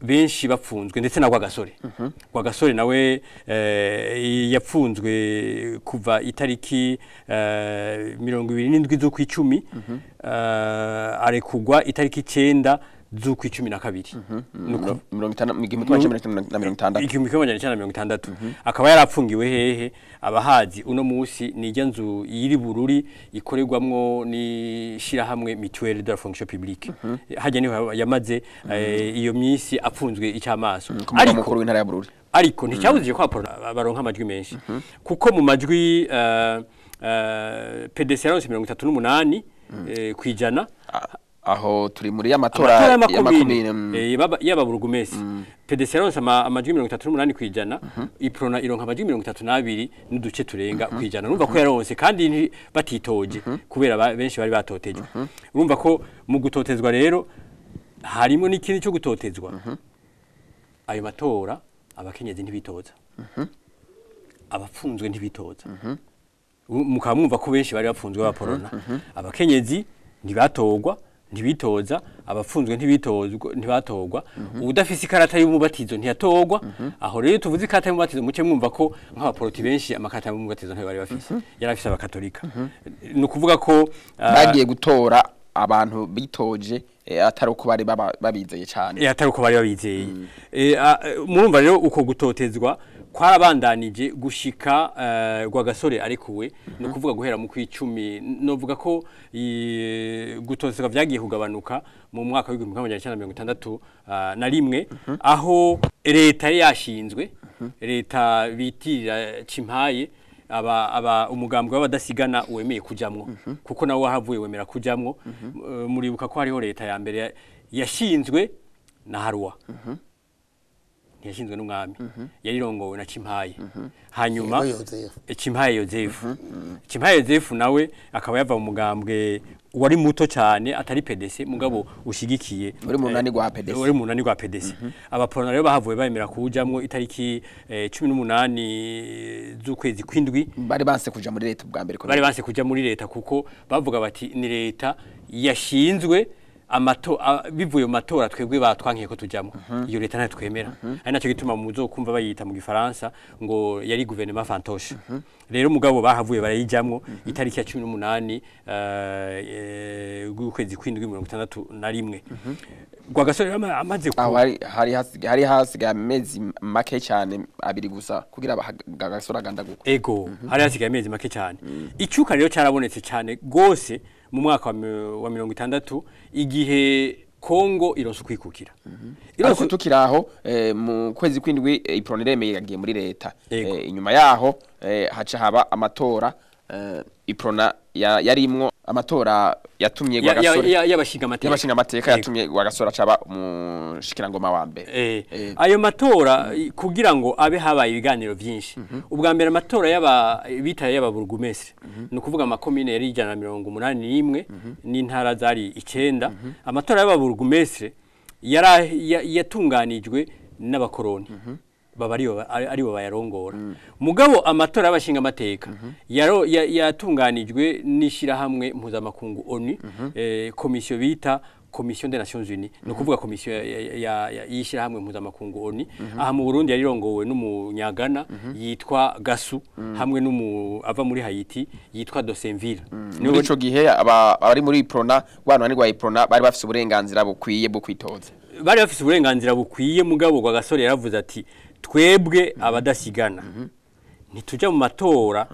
benshi bapfunzwe ndetse na Rwagasore nawe yapfunzwe kuva itariki 27 z'ukwicumi arekugwa itariki 9 z'ukwicumi na kabiri 1960 akaba yarapfungiwe hehe abahazi uno musi nijya nzu yiri Bururi ikorerwamwo ni shirahamwe Mutuelle de la fonction publique hajya niho yamaze iyo misi apfunzwe icamaso ariko mukuru w'intara ya Bururi ariko nticyabuzije ko baronka amajwi menshi kuko mu majwi PDC 38 kwijana aho turi muri amatora y'amakomine y'ababurugumesi PDC amajwi 38 kwijana iprona ironka amajwi 32 n'uduce turenga kwijana urumva ko yaronse kandi batitoje kubera benshi bari batotejwe urumva ko mu gutotezwa rero harimo n'ikindi cyo gutotezwa ayo matora abakenyezi ntibitoza abapfunzwe ntibitoza mukaba mwumva ko benshi bari bapfunzwe baporona abakenyezi ntibatogwa ntibitoza abapfunzwe ntibatogwa udafise ikarata y'umubatizo ntiyatogwa aho rero tuvuze ikarata y'umubatizo muce mwumva ko nk'abaporoti benshi amakarata y'umubatizo ntayo bari bafise yarafise abakatolika no kuvuga ko bagiye gutora abantu bitoje atari uko bari babizeye cyane atari uko bari babizeye murumva rero uko gutotezwa kwarabandanije gushika Rwagasore arikuwe no kuvuga guhera mu kwicumi novuga ko gutozeka vyagiye kugabanuka mu mwaka wa 1961 na rimwe aho leta yashinzwe leta bitira Cimpaye aba umugambwe w'abadasigana wemeye kujamwo kuko nawo wahavuye wemera kujamwo muribuka ko hariho leta ya mbere yashinzwe na Harwa yashinzwe n'umwami yarirongowe na Cimpaye hanyuma Cimpaye Yozefu nawe akaba yava mu mugambwe wari muto cyane atari PDC mugabo ushigikiye uri mu nani gwa PDC abaporona rero bahavuye bemera kujamwo itariki 18 z'ukwezi kwindwi bari banse kuja muri leta ubwa mbere bari banse kuja muri leta kuko bavuga bati ni leta yashinzwe bivuye mu matora twebwe batwankiye ko tujamo iyo leta nta twemera ari naco gituma mu muzokumva bayita mu gifaransa ngo yari gouvernement fantoche rero mugabo bahavuye barayijamwo itariki ya 18 gw'ukwezi kwindwi 1961 Rwagasore amaze ku hari hasigaye amezi make cyane abiri gusa kugira Rwagasore agandaguka ego hari hasigaye amezi make cyane icuka rero cyarabonetse cyane gose mu mwaka wa 60 igihe Kongo ironse kwikukira ariko tukiraho mu kwezi kwindwi Iprona iremeye yagiye muri leta inyuma yaho haca haba amatora Iprona yarimwo amatora yatumye Rwagasore y'abashinga amateka yatumye Rwagasore acaba umushikirangoma wa mbere ayo matora kugira ngo abe habaye ibiganiro byinshi ubwa mbere amatora bitaye y'ababurugumestre no kuvuga amakomine yari 181 n'intara zari 9 amatora y'ababurugumestre yatunganijwe n'abakoroni baba aribo bayarongora mugabo amatora y'abashinga amateka yatunganijwe n'ishirahamwe mpuzamakungu ONU komisiyo bita Commission des Nations Unies no kuvuga komisiyo yishirahamwe mpuzamakungu ONU aha mu Burundi yarirongowe n'umunyagana yitwa Gasu hamwe ava muri Haiti yitwa Dosenville muri ico gihe abari muri Iprona gwanwa ni gwa Iprona bari bafise uburenganzira bukwiye bwo kwitoza bari bafise uburenganzira bukwiye mugabo Rwagasore yaravuze ati twebwe abadasigana ntituja mu matora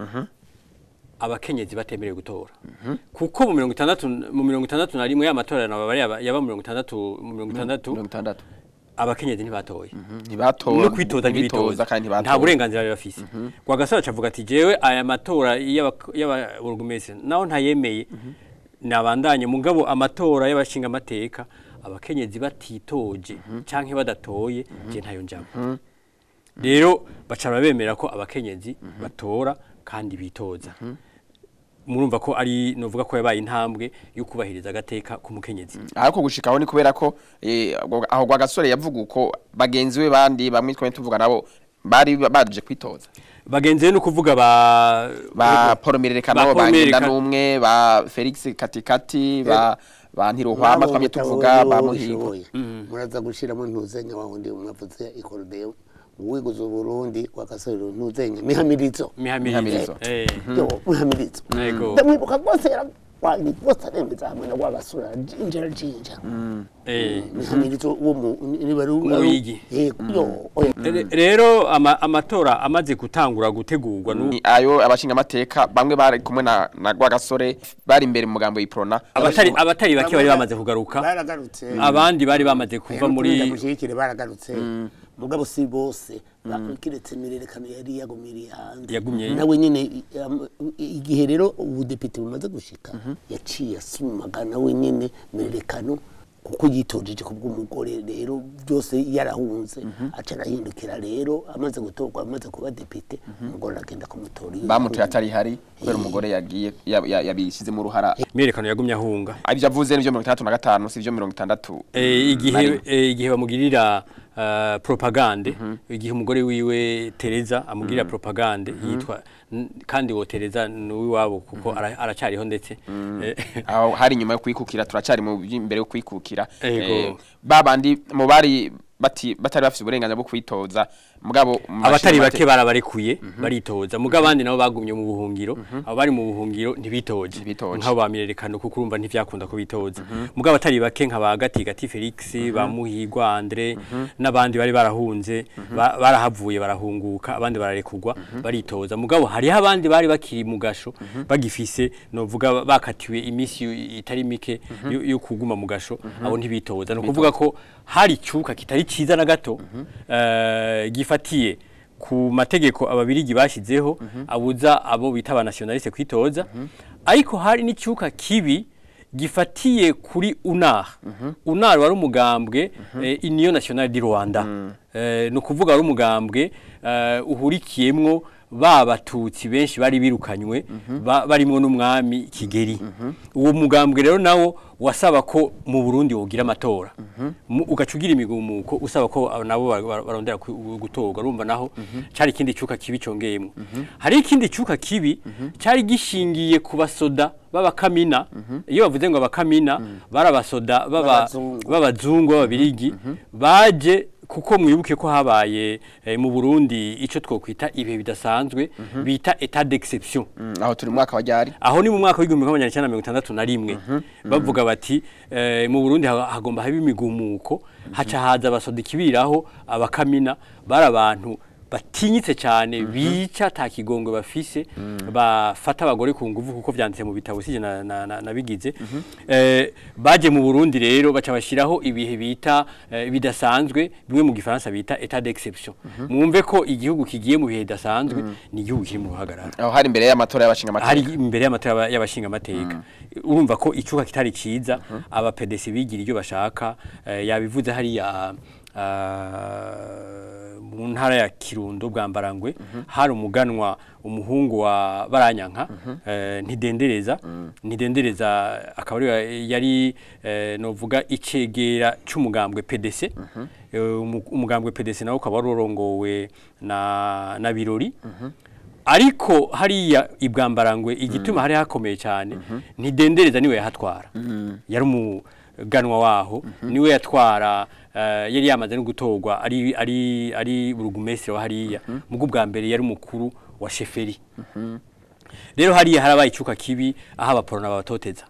abakenyezi batemerewe gutora kuko mu 60 na rimwe y'amatora yaba mu 60 abakenyezi ntibatoye ntibatoye no kwitoza ntibitoza nta burenganzira bari bafise Rwagasore acavuga ati jewe aya matora y'ababurugumestre naho ntayemeye nabandanye mugabo amatora y'abashinga amateka abakenyezi batitoje canke badatoye je ntayo njamo rero bacara bemera ko abakenyezi batora kandi bitoza murumva ko ari novuga ko yabaye intambwe yo kubahiriza agateka ku mukenyezi ariko gushikaho ni kubera ko aho Rwagasore yavuga uko bagenzi we bandi bamwe twene tuvuga nabo bari baduje kwitoza bagenzi no kuvuga ba Poromereka nabo bagenda numwe ba Felix Katikati ba Ntiruhwama twamye tuvuga ba Muhigo muraza gushiramo ntuzenya wahundi umwavuze ikordeyo uwiguzo Burundi Rwagasore ntuzenya mihamirizo yo mihamirizo ndamwibuka gose wani bose nemeza hamwe na Rwagasore jinja mihamirizo uwo ni barugi yo rero amatora amaze gutangura gutegurwa ayo abashinga amateka bamwe bari kumwe na Rwagasore bari imbere mu mugambo Iprona abatari bake bari bamaze kugaruka abandi bari bamaze kuva muri mushikire baragarutse mugabo si bose bakiretse mirerekano yari yagumiriye hanze nawe nyine igihe rero ubudepite bumaze gushika yaciye asumagana we nyine mirerekano kuko yitojeje kubw'umugore rero byose yarahunze aca arahindukira rero amaze gutorwa amaze kuba depite umugore agenda kumutora bamutoye atari hari kubera umugore yagiye yabishize mu ruhara mirerekano yagumye ahunga ibyo avuze n'ibyo 65 sivyo 60 igihe bamugirira propagande igihe umugore wiwe Tereza amugirira propagande yitwa kandi wo Tereza n'uwi wabo kuko aracyariho ndetse aho hari nyuma yo kwikukira turacari mu imbere yo kwikukira babandi mu bari batari bafite uburenganzira bwo kwitoza mugabo abatari bake barabarekuye baritoza mugabo abandi nabo bagumye mu buhungiro abo bari mu buhungiro ntibitoje nk'abo bamirerekano kuko urumva ntivyakunda ko bitoza mugabo abatari bake nka ba Gati Felix ba Muhigwa Andre n'abandi bari barahunze barahavuye barahunguka abandi bararekugwa baritoza mugabo hari abandi bari bakiri mu gasho bagifise novuga bakatiwe imisi itari mike yo kuguma mu gasho abo ntibitoza no kuvuga ko hari cyuka kitari ciza na gato gifatiye ku mategeko ababirigi bashizeho abuza abo bita abanationaliste kwitoza ariko hari n'icyuka kibi gifatiye kuri UNAR wari umugambwe Union Nationale du Rwanda no kuvuga wari umugambwe uhurikiyemwo babatutsi benshi bari birukanywe barimo n'umwami Kigeri uwo mugambwe rero nawo wasaba ko mu Burundi wogira amatora ugacugira imigumuko usaba ko nabo barondera gutorwa urumva naho cari ikindi cyuka kibi congeyemo hari ikindi cyuka kibi cari gishingiye ku basoda b'abakamina iyo bavuze ngo abakamina barabasoda b'abazungu b'ababirigi baje kuko mwibuke ko habaye mu Burundi ico twokwita ibihe bidasanzwe bita état d'exception aho turi mu mwaka wa ryari aho ni mu mwaka wa 1961 bavuga bati mu Burundi hagomba haba imigumuko haca haza abasoda ikibiraho abakamina barabantu batinyitse cyane bica takigongwe bafise bafata abagore ku nguvu kuko vyanditse mu bitabo sije nabigize baje mu Burundi rero baca bashiraho ibihe bita bidasanzwe bimwe mu gifaransa bita état d'exception mwumve ko igihugu kigiye mu bihe bidasanzwe ni igihugu kiri mu ruhagarara aho hari imbere y'amatora y'abashinga amateka hari imbere y'amatora y'abashinga amateka urumva ko icuka kitari ciza aba PDC bigira iryo bashaka yabivuze hari ya mu ntara ya Kirundo bwambarangwe hari umuganwa umuhungu wa Baranyanka ntidendereza akaba yari novuga icegera cy'umugambwe PDC umugambwe PDC nawo ukaba warongowe na Birori ariko hariya ibwambarangwe igituma hari hakomeye cyane ntidendereza niwe yahatwara yari umuganwa waho niwe yatwara yari yamaze no gutorwa ari burugumestre wa hariya mugo bwa mbere yari mukuru wa sheferi rero hariya harabaye icuka kibi aho abaporona babatoteza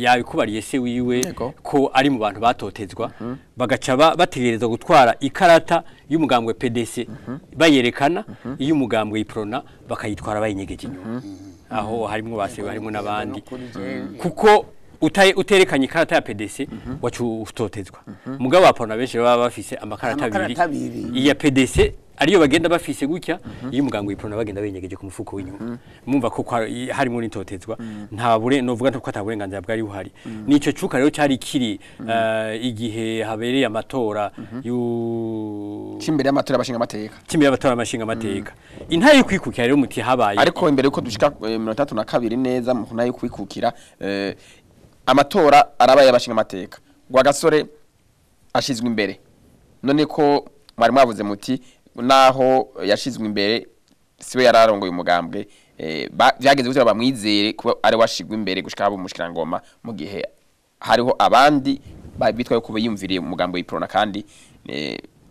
yabikubariye se wiwe ko ari mu bantu batotezwa bagaca bategereza gutwara ikarata y'umugambwe PDC bayerekana iyo umugambwe iprona bakayitwara bayinyegeje inyuma aho harimo basewe harimo nabandi kuko uterekanye ikarata ya PDC wacu utotezwa mugabo aporona benshi baba bafise amakarata abiri iya PDC ariyo bagenda bafise gutya iyo umugambwe iprona bagenda benyegeje ku mufuko w'inyuma mumva ko harimo n'itotezwa nta bure novuga ko ataburenganzira bwari buhari nico cuka rero cyari kiri igihe habereye amatora cimbere y'amatora y'abashinga amateka cimbere y'amatora y'abashinga amateka intare yo kwikukira rero muti habaye ariko imbere yuko dushika 32 neza mu ntare yo kwikukira amatora arabaye abashinga amateka gwa gasore ashizwe imbere none ko mwari mwavuze muti naho yashizwe imbere siwe yararongoye umugambwe byageze gutyo bamwizere ko ari washigwe imbere gushika abo mushikirangoma mu gihe hariho abandi bitwaye ko biyumviriye umugambwe w'iprona kandi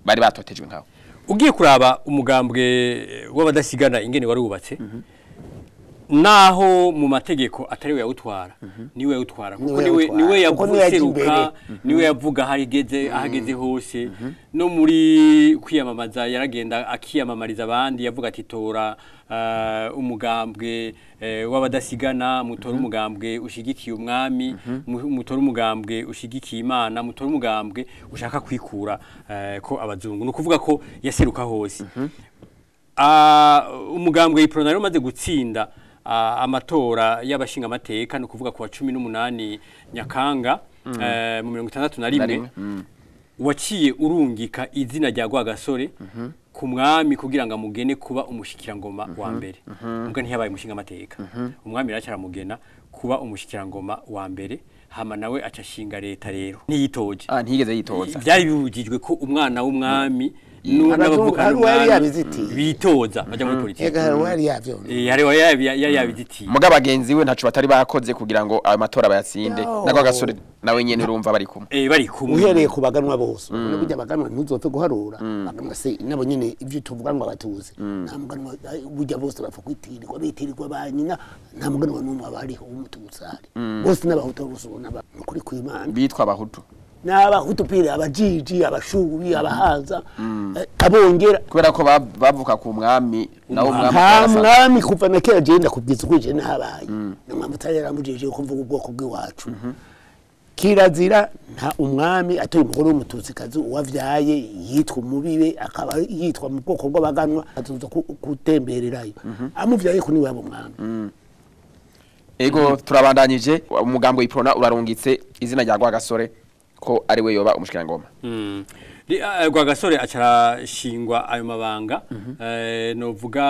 bari batotejwe nkaho ugiye kuraba umugambwe w'abadasigana ingene wari wubatse naho mu mategeko atariwe yawutwara niwe yawutwara kuko niwe yavuseruka niwe yavuga ahageze hose no muri kwiyamamaza yaragenda akiyamamariza abandi yavuga ati tora umugambwe w'abadasigana mutora umugambwe ushigikiye umwami mutora umugambwe ushigikiye Imana mutora umugambwe ushaka kwikura ko abazungu no kuvuga ko yaseruka hose umugambwe iprona rero maze gutsinda amatora y'abashinga amateka no kuvuga kuwa 18 Nyakanga mu 1961 waciye urungika izina rya Rwagasore ku mwami kugira ngo amugene kuba umushikirangoma wa mbere ubwo ntiyabaye umushinga amateka umwami aracaramugena kuba umushikirangoma wa mbere hama nawe acashinga leta rero ntiyitoje ntiyigeze yitoza byari bibujijwe ko umwana w'umwami wari yabizitiye bitoza baja muri politiki wari yavyo yari yabizitiye muga bagenzi we ntacu batari bakoze kugira ngo ayo matora bayatsinde nako gasore nawe nyene urumva bari kumwe bari kumwe uhereye ku baganwa bose no kujya baganwa ntuzopfe guharura baganwa se nabo nyene ivyo tuvuga ngo abatuze nta muganwa bujya bose bapfa kwitirirwa bitirirwa banyina nta muganwa n'umwe abariho umututsari bose n'abahutu bose ubona kuri kwimana bitwa abahutu n'abahutu pire abajiji abashubi abahaza abongera kubera ko bavuka ku mwami nawo mwami kuva na kera genda kubwiza kwije nabaye n'amama tayaramujije ko mvuga ubwoko bw'iwacu kirazira nta umwami atoye umugore w'umututsi kazi uwavyaye yitwa umubibe akaba yitwa mu bwoko bw'abaganwa atuza kutembererayo amuvyaye kuni wabo mwami ego turabandanyije umugambo w'iprona urarungitse izina rya Rwagasore ko ari we yoba umushikirangoma Rwagasore acarashingwa ayo mabanga novuga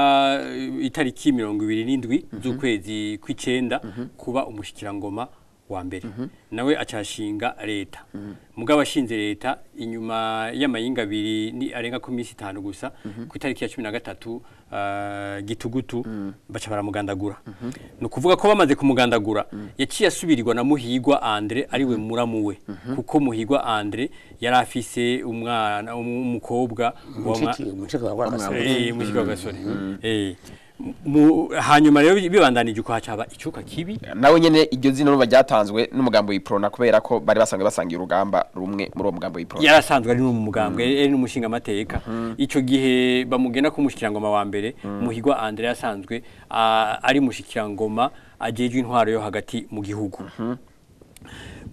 itariki 27 z'ukwezi kw'icenda kuba umushikirangoma wa mbere nawe acashinga leta mugabo ashinze leta inyuma y'amayinga abiri ni arenga ku minsi 5 gusa ku itariki ya 13 gitugutu baca baramugandagura no kuvuga ko bamaze kumugandagura yaciye asubirirwa na Muhigwa Andre ari we muramuwe kuko Muhigwa Andre yari afise umwana umukobwa wa Rwagasore hanyuma rero bibandanije uko hacaba icuka kibi nawe nyene iryo zina ruba ryatanzwe n'umugambo w'iprona kubera ko bari basangiye urugamba rumwe muri uwo mugambo w'iprona yarasanzwe ari n'umugambwe ari n'umushinga amateka ico gihe bamugena ko umushikirangoma wa mbere Muhigwa Andre yasanzwe ari mushikirangoma ajejwe intwaro yo hagati mu gihugu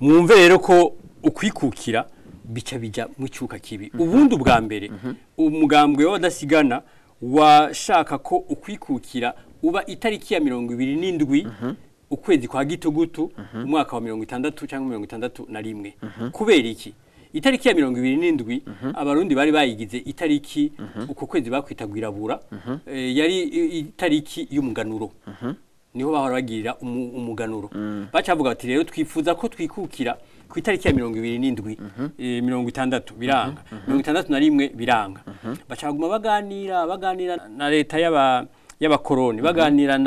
mwumve rero ko ukwikukira bica bija mu cyuka kibi ubundi ubwa mbere umugambwe w'adasigana washaka ko ukwikukira uba itariki ya 27 ukwezi kwa gitugutu umwaka wa 60 cyangwa 61 kubera iki itariki ya 27 abarundi bari bayigize itariki uko kwezi bakwitagwirabura yari itariki y'umuganuro niho bahora bagirira umuganuro bacavuga bati rero twifuza ko twikukira ku itariki ya 27 60 biranga 61 biranga bacaguma baganira na leta y'abakoroni baganira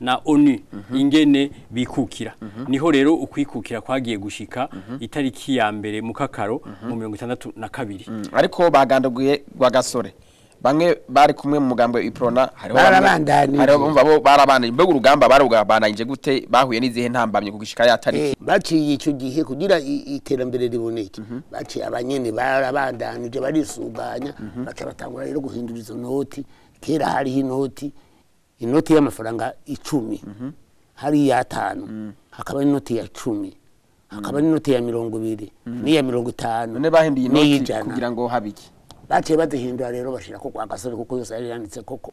na ONU ingene bikukira niho rero ukwikukira kwagiye gushika itariki ya mbere mu kakaro mu 62 ariko bagandaguye Rwagasore bamwe bari kumwe mu mugambo w'iprona hariho bumva barabanije mbega urugamba barugabanije gute bahuye n'izihe ntambamye kugishika ya tariki baciye ico gihe kugira iterambere riboneke baciye abanyene barabandanije barisuganya baca batangura rero guhindura izo noti kera hari inoti y'amafaranga 10 hari ya 5 hakaba inoti ya 10 hakaba inoti ya 20 ni ya 50 none bahindiye inoti kugira ngo habiki baciye badihindura rero bashira ko Rwagasore kuko yose yari yanditse koko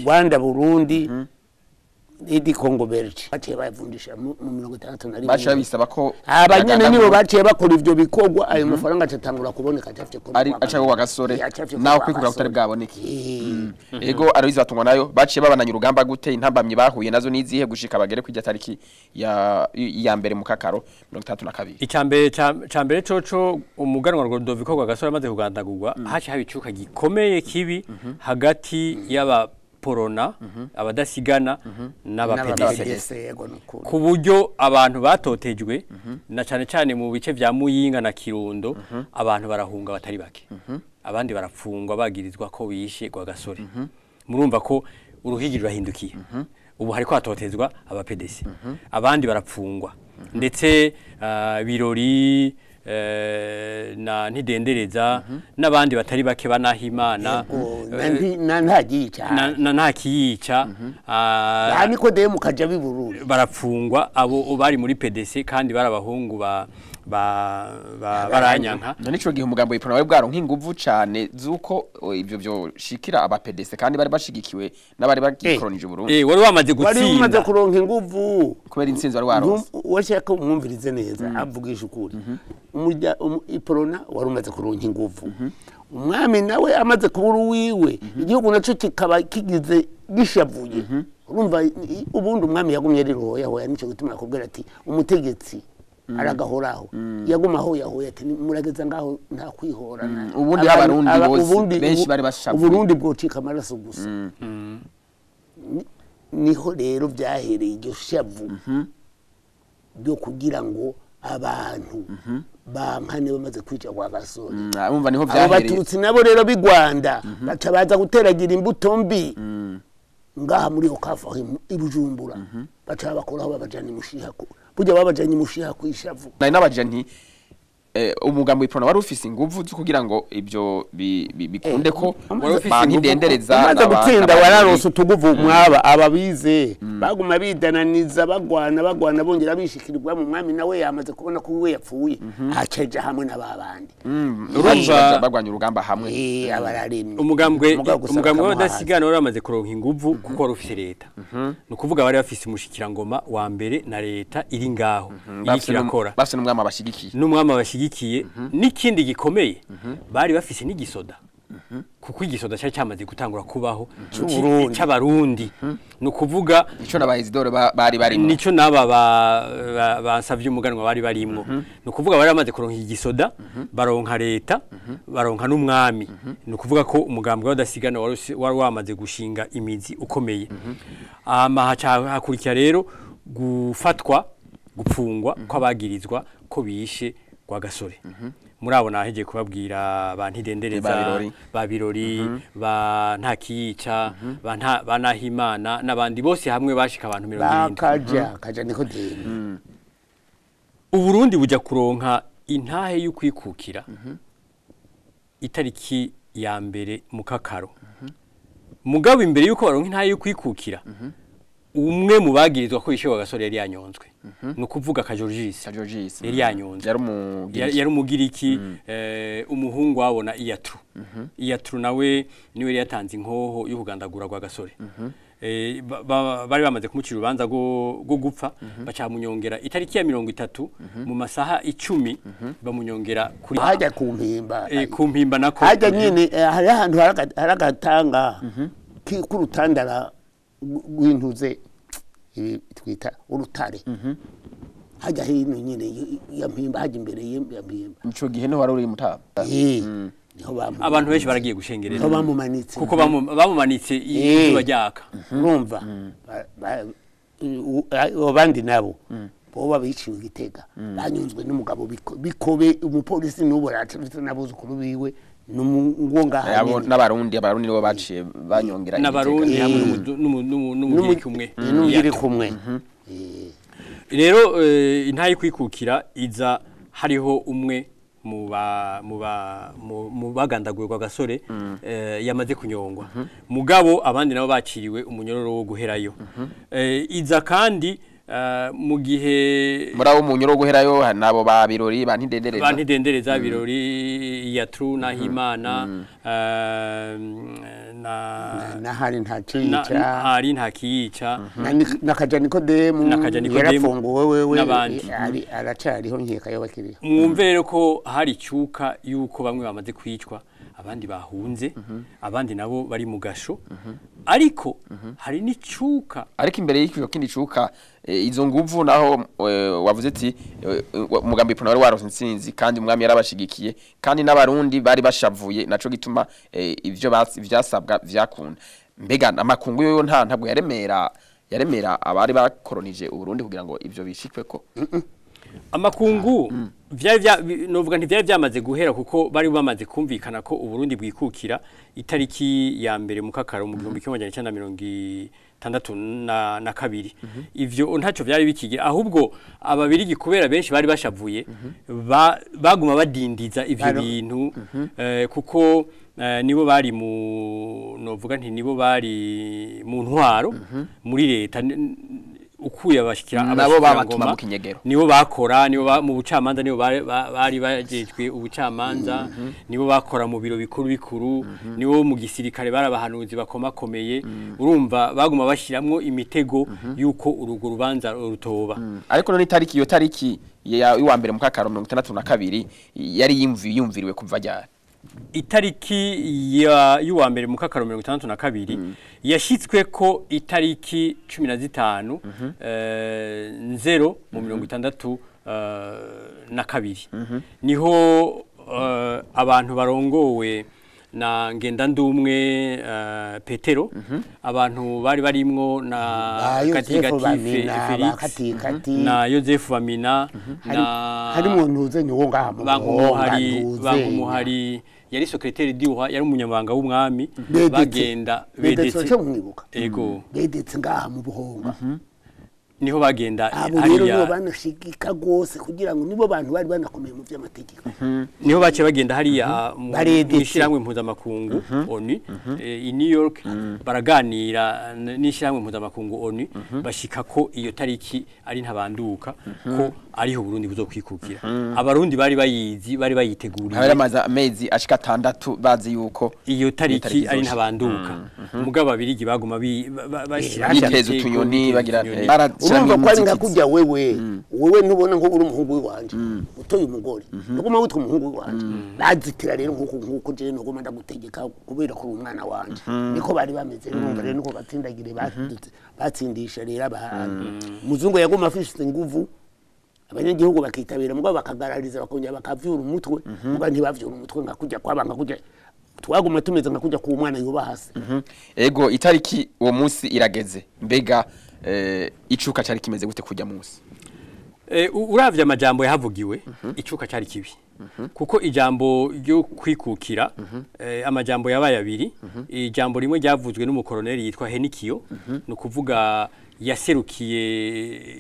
Rwanda Burundi Idi Congo Belge baciye bayavundisha mu 61 baciye bisaba ko abanyene nibo baciye bakora ivyo bikogwa ayo mafaranga acatangura kuboneka cyafite ko ari aca Rwagasore naho kwikura utari bwaboneke ego arizo batungwa nayo baciye babananya urugamba gute intambamye bahuye nazo nizihe gushika bagere kwijya tariki ya mbere mu kakaro 32 icambere coco umuganwa Rudoviko Rwagasore amaze kugandagurwa haci habicuka gikomeye kibi hagati y'aba porona abadasigana n'abapedese ku buryo abantu batotejwe na cyane mu bice vya Muyinga na Kirundo abantu barahunga batari bake abandi barafungwa bagirizwa ko bishe Rwagasore murumva ko uruhigi rurahindukiye ubu hariko hatotezwa abapedese abandi barapfungwa ndetse birori na ntidendereza n'abandi batari bake banahimana ntakiyica Nikodemu kaja bibururi barapfungwa abo bari muri PDC kandi barabahungu baranyanka nico gihe umugambo w'iprona wari bwaro nk'inguvu cyane zuko ivyo byo shikira aba PDC kandi bari bashigikiwe n'abari bagikolonije Burundi wari wamaze gutsinda wari umaze kuronka inguvu kubera intsinzi wari waronse washaka umwumvirize neza avugisha ukuri iprona wari umaze kuronka inguvu umwami nawe amaze kubura wiwe igihugu naco kikaba kigize gishavuye urumva ubundi umwami yagumye ari roya hoya nico gutuma akubwira ati umutegetsi aragahoraho yagumaho yahoye ati murageza ngaho nta kwihorana ubundi abarundi bose benshi bari bashavuye uburundi bwocika amaraso gusa niho rero byahereye iryo shavu byo kugira ngo abantu bankane bamaze kwica kwa Gasore urumva niho byahereye abatutsi nabo rero b'i Rwanda baca baza guteragira imbuto mbi ngaha muri Okafa ibujumbura baca bakoraho babajana imushiha burya babajanye imushiha kwishavu nari nabaje nti umugambo w'iprona wari ufise inguvu zo kugira ngo ibyo bikunde ko bankidendereza amaze gutsinda wararose utuguvu mwaba ababize baguma bidananiza bagwana bongera bishikirirwa mu mwami nawe yamaze kubona ko we yapfuye aceje hamwe n'ababandi urumva bagwanya urugamba hamwe abararemye umugambwe w'abadasigana wari amaze kuronka inguvu kuko wari ufise leta no kuvuga bari bafise umushikirangoma wa mbere na leta iri ngaho ikirakora bafise n'umwami abashigikiye n'ikindi gikomeye bari bafise n'igisoda kuko igisoda cyari cyamaze gutangura kubaho cy'abarundi no kuvuga ico n'abahizidore bari barimo nico naba basavye umuganwa bari barimo no kuvuga bari bamaze kuronka igisoda baronka leta baronka n'umwami no kuvuga ko umugambwe w'adasigana wari wamaze gushinga imizi ukomeye hakurikira rero gufatwa gupfungwa kw'abagirizwa ko bishe kwa Gasore muri abo naheje kubabwira bantidendereza ba birori ba ntakiyica ba nahimana nabandi bose hamwe bashika abantu 70 kaja niko deni Uburundi buja kuronka intahe y'ukwikukira itariki ya mbere mu kakaro mugabo imbere yuko baronka intahe y'ukwikukira umwe mu bagirizwa ko yishe wa Gasore yari yanyonzwe no kuvuga Kajorgis yari yanyonzwe yari umugiriki umuhungu wabona Iyatru nawe niwe yari yatanze inkoho yo kugandagura kwa Gasore bari bamaze kumucira urubanza go gupfa bacamunyongera itariki ya 30 mu masaha 10 bamunyongera kuri haja kumpimba nako haja nyine hari ahantu haragatanga k'urutandara gwintuze twita urutare haja hino nyine ya mpimba haja imbere ya mpimba nico gihe no wari uri mutaba abantu benshi baragiye gushengereza bamumanitse kuko bamumanitse izuba ryaka urumva abandi nabo boba biciwe Gitega banyunzwe n'umugabo bikobe umupolisi n'ubo ratse nabuzukuru biwe n'abarundi nibo baciye banyongera n'abarundi hamwe n'umugiri kumwe rero intaye kwikukira iza hariho umwe mu bagandaguye kwa Gasore yamaze kunyongwa mugabo abandi nabo baciriwe umunyororo wo guherayo iza kandi mu gihe murawo umunyoro guherayo nabo ba birori bantidendereza birori Iyatru Nahimana na hari ntakiyica nakaja Nikodemu yarafunguwe wewe aracariho nkeka y'abakiriya mwumve rero ko hari cyuka yuko bamwe bamaze kwicwa abandi bahunze abandi nabo bari mu gasho ariko hari n'icuka ariko imbere y'icyo kindi cuka izo nguvu naho wavuze ati umugambi w'iprona wari waronse intsinzi kandi umwami yarabashigikiye kandi n'abarundi bari bashavuye naco gituma ivyo vyasabwa vyakunda mbega amakungu yo ntabwo yaremera abari bakoronije Uburundi kugira ngo ivyo bishikwe ko amakungu novuga ntivyari byamaze guhera kuko bari bamaze kumvikana ko Uburundi bwikukira itariki ya mbere mu kakaro mu 1962 ivyo ntacyo byari bikigira ahubwo ababirigi kubera benshi bari bashavuye baguma badindiza ivyo bintu kuko nibo bari novuga nti nibo bari mu ntwaro muri leta ukuye abashikira nabo babatuma mu kinyegero nibo bakora nibo mu bucamanza nibo bari bagejwe ubucamanza nibo bakora mu biro bikuru nibo mu gisirikare barabahanuzi bakomakomeye urumva baguma bashiramwo imitego yuko urugo rubanza rutoba ariko none itariki iyo tariki ya mbere mu kakaro 62 yari yumviriwe kuva ryari itariki y'uwa mbere mu kakaro 62 yashitswe ko itariki 15 0 mu 62 niho abantu barongowe na Ngendandumwe Petero abantu bari barimwo na Katigatife Felix na Joseph Bamina na hari muntu uzenye wo ngaha mu Bankumuhari yari secrétaire d'Iwa yari umunyamabanga w'umwami bagenda bedetse ego bedetse ngaha mu Buhonga niho bagenda hariya banashigika gose kugira ngo nibo bantu bari banakomeye mu vy'amategeko niho bace bagenda hariya mu ishiramwe mpuzamakungu ONU i New York baraganira n'ishiramwe mpuzamakungu ONU bashika ko iyo tariki ari ntabanduka ko ariho Burundi buzokwikukira abarundi bari bayizi bari bayiteguriye hari amezi ashika 6 bazi yuko iyo tariki ari ntabanduka mugabo abirigi baguma bashira biteza utunyoni bagira urumva ko ari ngakujya wewe ntubona nko uri umuhungu wanje utoye umugore uguma witwa umuhungu wanje bazitira rero nkuko je no goma ndagutegeka kubera ko umwana wanje niko bari bameze urumva rero niko batsindagire batsindisha rero abantu muzungu yagoma afise nguvu abanyagihugu bakitabira mugabo bakagarariza bakongera bakavyura umutwe mugabo ntibavyura umutwe ngakujya kwabanga kujya twaguma tumeze ngakujya ku mwana yubahase ego itariki uwo munsi irageze mbega icuka cyari kimeze gute kujya munsi uravye amajambo yahavugiwe icuka cyari kibi kuko ijambo ryo kwikukira amajambo yabaye abiri ijambo rimwe ryavuzwe n'umukoloneli yitwa Henikiyo no kuvuga yaserukiye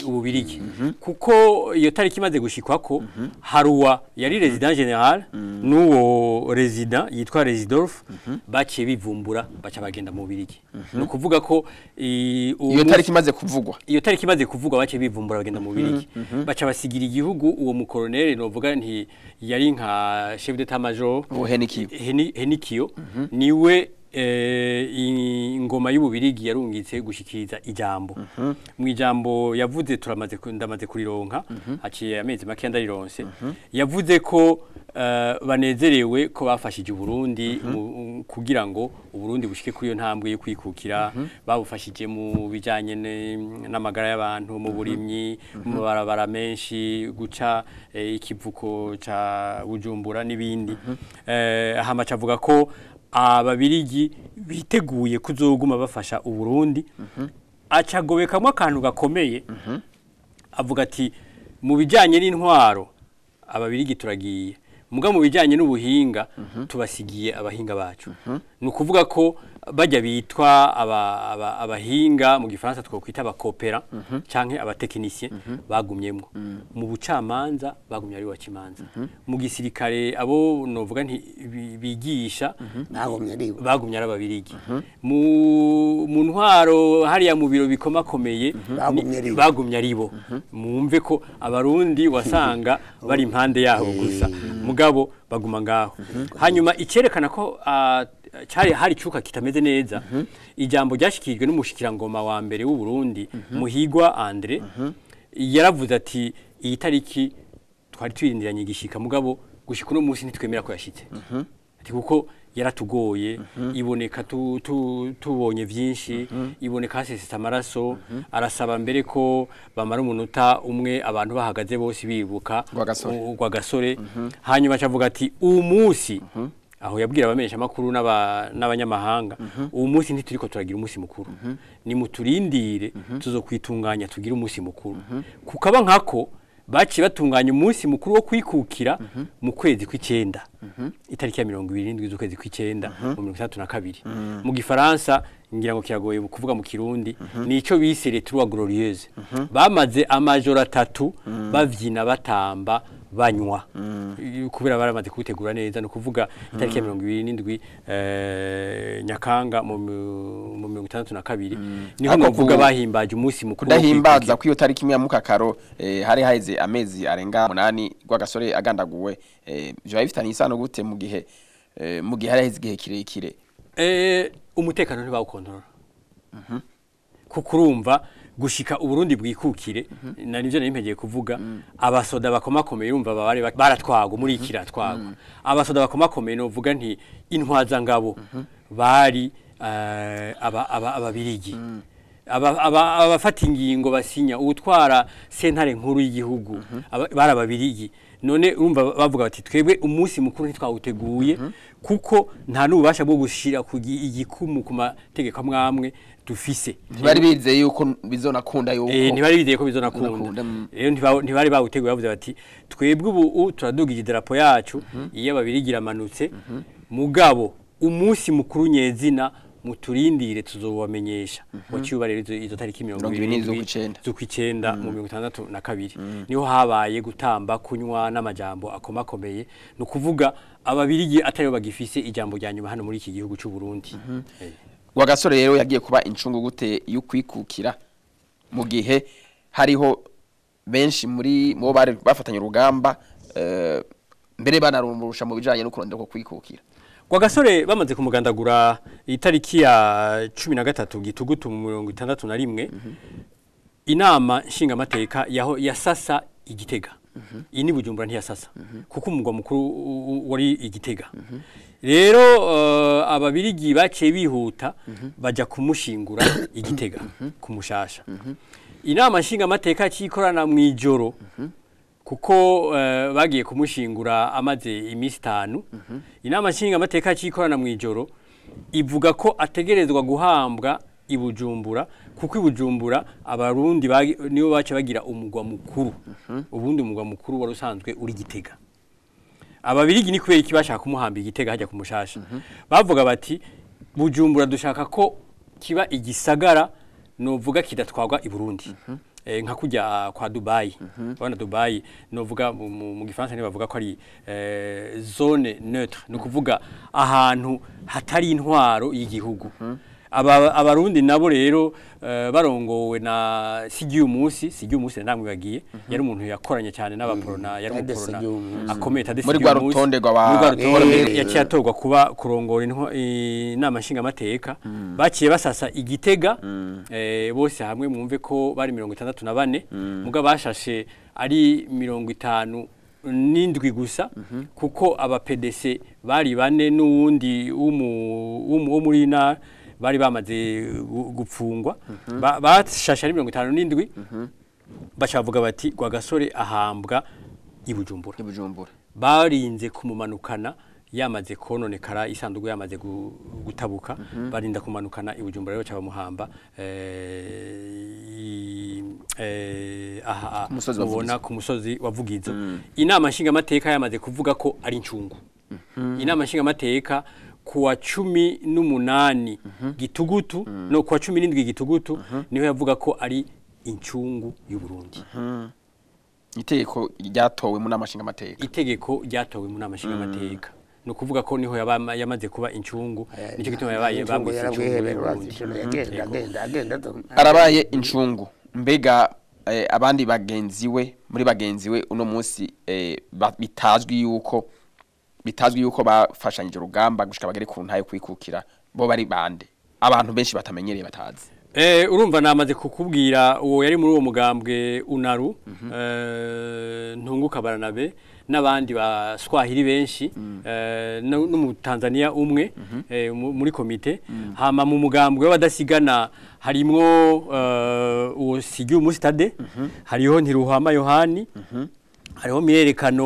ububirigi kuko iyo tariki imaze gushikwako Haruwa yari resident general n'uwo resident yitwa Residolf baciye bivumbura baca bagenda mu bubirigi no kuvuga ko iyo tariki imaze kuvugwa baciye bivumbura bagenda mu bubirigi baca basigira igihugu uwo mukoloneli novuga nti yari nka chef d'état major Henikiyo niwe ingoma y'ububirigi yarungitse gushikiriza ijambo mu ijambo yavuze ndamaze kurironka haciye amezi make ndarironse yavuze ko banezerewe ko bafashije Burundi kugira ngo Burundi bushike kuri yo ntambwe yo kwikukira babufashije mu bijanye n'amagara y'abantu mu burimyi mu barabara menshi guca ikivuko ca Bujumbura n'ibindi hamaca avuga ko ababirigi biteguye kuzoguma bafasha Uburundi acagobekamwe akantu gakomeye avuga ati mu bijanye n'intwaro ababirigi turagiye muga mu bijanye n'ubuhinga tubasigiye abahinga bacu nukuvuga ko bajya bitwa abahinga mu gifaransa twokwita abakopera canke abatekinicien bagumyemwo mu bucamanza bagumye ari wakimanza mu gisirikare abo novuga nti bigisha bagumye ari ababirigi mu ntwaro hariya mu biro bikomakomeye bagumye ari bo mumve ko abarundi wasanga bari impande yaho gusa mugabo baguma ngaho hanyuma icerekana ko hari cuka kitameze neza ijambo ryashikijwe n'umushikirangoma wa mbere w'u Burundi Muhigwa Andre yaravuze ati iyi tariki twari twirindiranye gishika mugabo gushika no munsi ntitwemera ko yashitse ati kuko yaratugoye iboneka tubonye vyinshi iboneka hasesetse amaraso arasaba mbere ko bamara umunota umwe abantu bahagaze bose bibuka gwa gasore hanyuma acavuga ati umunsi aho yabwira abamenyesha makuru n'abanyamahanga uwo munsi ntituriko turagira umunsi mukuru ni muturindire tuzokwitunganya tugira umunsi mukuru kukaba nkako baci batunganya umunsi mukuru wo kwikukira mu kwezi kw'icenda itariki ya 27 z'ukwezi kw'icenda mu 1932 mu gifaransa ngira ngo kiragoye kuvuga mu kirundi nico bise les trois glorieuses bamaze amajoro 3 bavyina batamba banywa kubera baramaze kubitegura neza no kuvuga itariki ya 27 Nyakanga mu 1962 niho novuga bahimbaje umunsi mukuru kudahimbaza kwiyo tariki imwe mu kakaro hari haize amezi arenga 8 gwa gasore agandaguwe je bifitanye isano gute mu gihe hari haize igihe kirekire umutekano ntibawukontorora kukurumva gushika uburundi bwikukire na nivyo nari kuvuga abasoda bakomakomeye urumva bari baratwagwa muri ikiratwagwa abasoda bakomakomeye no vuga nti intwaza ngabo bari ababirigi abafata ingingo basinya utwara sentare nkuru y'igihugu bari ababirigi none urumva bavuga bati twebwe umunsi mukuru ntitwawuteguye kuko nta n'ububasha bwo gushira ku igikumu ku mategeko amwamwe dufise ntibari bizeye yuko bizonakunda yuko ntibari bizeye ko bizonakunda rero ntibari bawuteguye bavuze bati twebwe ubu turadugije idarapo yacu iyo babirigira manutse mugabo umunsi mukuru nyezina muturindire tuzobamenyesha waciye rero izo tariki 20 z'ukwicenda mu 1962 niho habaye gutamba kunywa n'amajambo akomakomeye no kuvuga ababirigi atari bagifise ijambo rya nyuma hano muri iki gihugu cy'u Burundi Rwagasore rero yagiye kuba incungu gute y'ukwikukira mu gihe hariho benshi muri mo bari bafatanya urugamba mbere banarumurusha mu bijanye no kurondera ko kwikukira Rwagasore bamaze kumugandagura itariki ya 13 gitugutu mu 1961 inama nshinga mateka yaho yasasa igitega ini Bujumbura ntiyasasa kuko umugwa mukuru wari igitega rero ababirigi baciye bihuta baja kumushingura igitega kumushasha inama nshinga mateka cikorana mu ijoro kuko bagiye kumushingura amaze imisi 5 inama nshinga amateka cikorana mu ijoro ivuga ko ategerezwa guhambwa ibujumbura kuko ibujumbura abarundi nibo bace bagira umugwa mukuru ubundi umugwa mukuru wari usanzwe uri gitega ababirigi ni kubera ikibashaka kumuhamba igitega hajya kumushasha bavuga bati bujumbura dushaka ko kiba igisagara novuga kidatwagwa i Burundi nka kujya kwa Dubai bana Dubai novuga mu gifaransa ni bavuga ko ari zone neutre no kuvuga ahantu hatari intwaro y'igihugu abarundi nabo rero barongowe na Sigiye Musi namwe bagiye yari umuntu yakoranye cyane n'abaporona yari umuporona akomeye Tadesi muri rutonde yaciye atorwa kuba kurongora inama nshinga mateka baciye basasa igitega bose hamwe mwumve ko bari 64 muga bashashe ari 57 gusa kuko aba PDC bari bane n'uwundi wo muri na bari bamaze gupfungwa bashasha ari 57 bashavuga bati Rwagasore ahambwa ibujumbura barinze kumumanukana yamaze kononekara isandugu yamaze gutabuka barinda kumanukana ibujumbura rero cabamuhamba ubona ku musozi wavugizo inama nshinga mateka yamaze kuvuga ko ari incungu inama nshinga mateka kuwa 18 gitugutu no kuwa 17 gitugutu niho yavuga ko ari incungu y'u Burundi itegeko ryatowe mu namashinga mateka itegeko ryatowe mu namashinga mateka no kuvuga ko niho yamaze kuba incungu nicyo gituma yabaye bamwise arabaye incungu mbega abandi bagenzi we muri bagenzi we uno munsi bitazwi yuko bafashanyije urugamba gushika bagere ku ntayo kwikukira bo bari bande abantu benshi batamenyereye batazi urumva namaze kukubwira uwo yari muri uwo mugambwe unaru ntunguka baranabe n'abandi baswahili benshi no mu Tanzania umwe muri komite hama mu mugambwe w'abadasigana harimwo uwo Sigiye Musi hariho Ntiruhama Yohani hariho Myerekano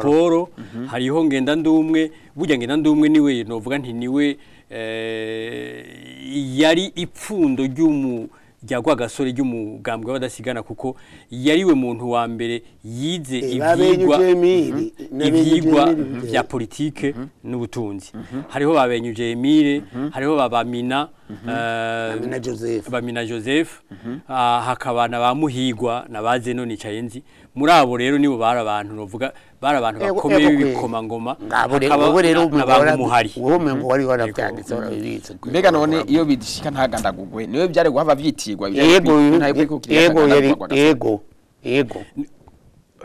Paul hariho Ngendandumwe burya Ngendandumwe niwe novuga nti niwe yari ipfundo rya Rwagasore ry'umugambwe w'abadasigana kuko yariwe muntu wa mbere yize ivyigwa vya politike n'ubutunzi hariho babenyuje Emile hariho babamina Joseph hakabana bamuhigwa nabaze none Cayenzi muri abo rero nibo bari abantu novuga bari abantu bakomeye bikoma ngoma abo rero umuhari wowe ngo wari waravyanditse warabibitse mbega none iyo bidishika ntagandagugwe niwe byari guhava vyitirwa yego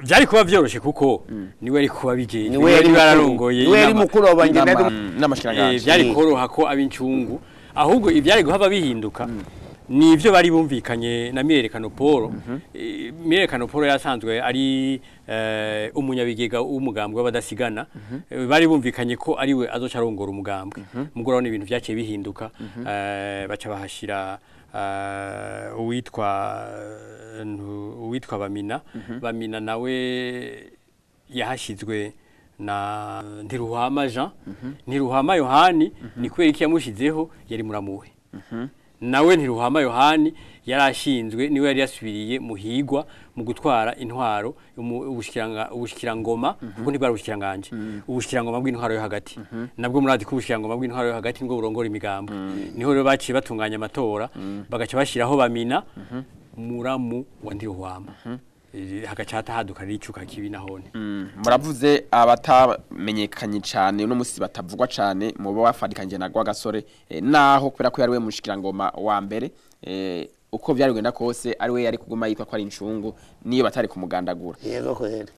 byari kuba vyoroshe kuko niwe ari kuba bije niwe yari bararongoye niwe yari mukuru wabanje n'amashikiranganje byari koroha ko abincungu ahubwo ibyari guhava bihinduka nivyo bari bumvikanye na Myerekano Paul. Myerekano Paul yasanzwe ari umunyabigega w'umugambwe w'abadasigana, bari bumvikanye ko ari we azoca arongora umugambwe. Mugora ni ibintu vyaciye bihinduka, baca bahashira uwitwa Bamina nawe yahashizwe na Ntiruhama Jean. Ntiruhama Yohani ni kubera iki yamushizeho yari muramuwe. Nawe Ntiruhama Yohani yarashinzwe niwe yari yasubiriye muhigwa mu gutwara intwaro ubushikirangoma kuko ntibwari ubushikiranganje ubushikirangoma bw'intwaro yo hagati. Nabwo muradi ko ubushikirangoma bw'intwaro yo hagati ngo burongora imigambo. Niho rero baciye batunganya amatora bagaca bashiraho Bamina muramu wa Ntiruhama. Hagacata haduka ricuka kibi nahone. Muravuze abatamenyekanye cyane no musi batavugwa cyane mu bafadikanje na Rwagasore, naho kubera ko yari we mushikirangoma wa mbere, uko byari gwenda kose ari we yari kuguma yitwa ko ari incungu niyo batari kumugandagura. Yego kwera.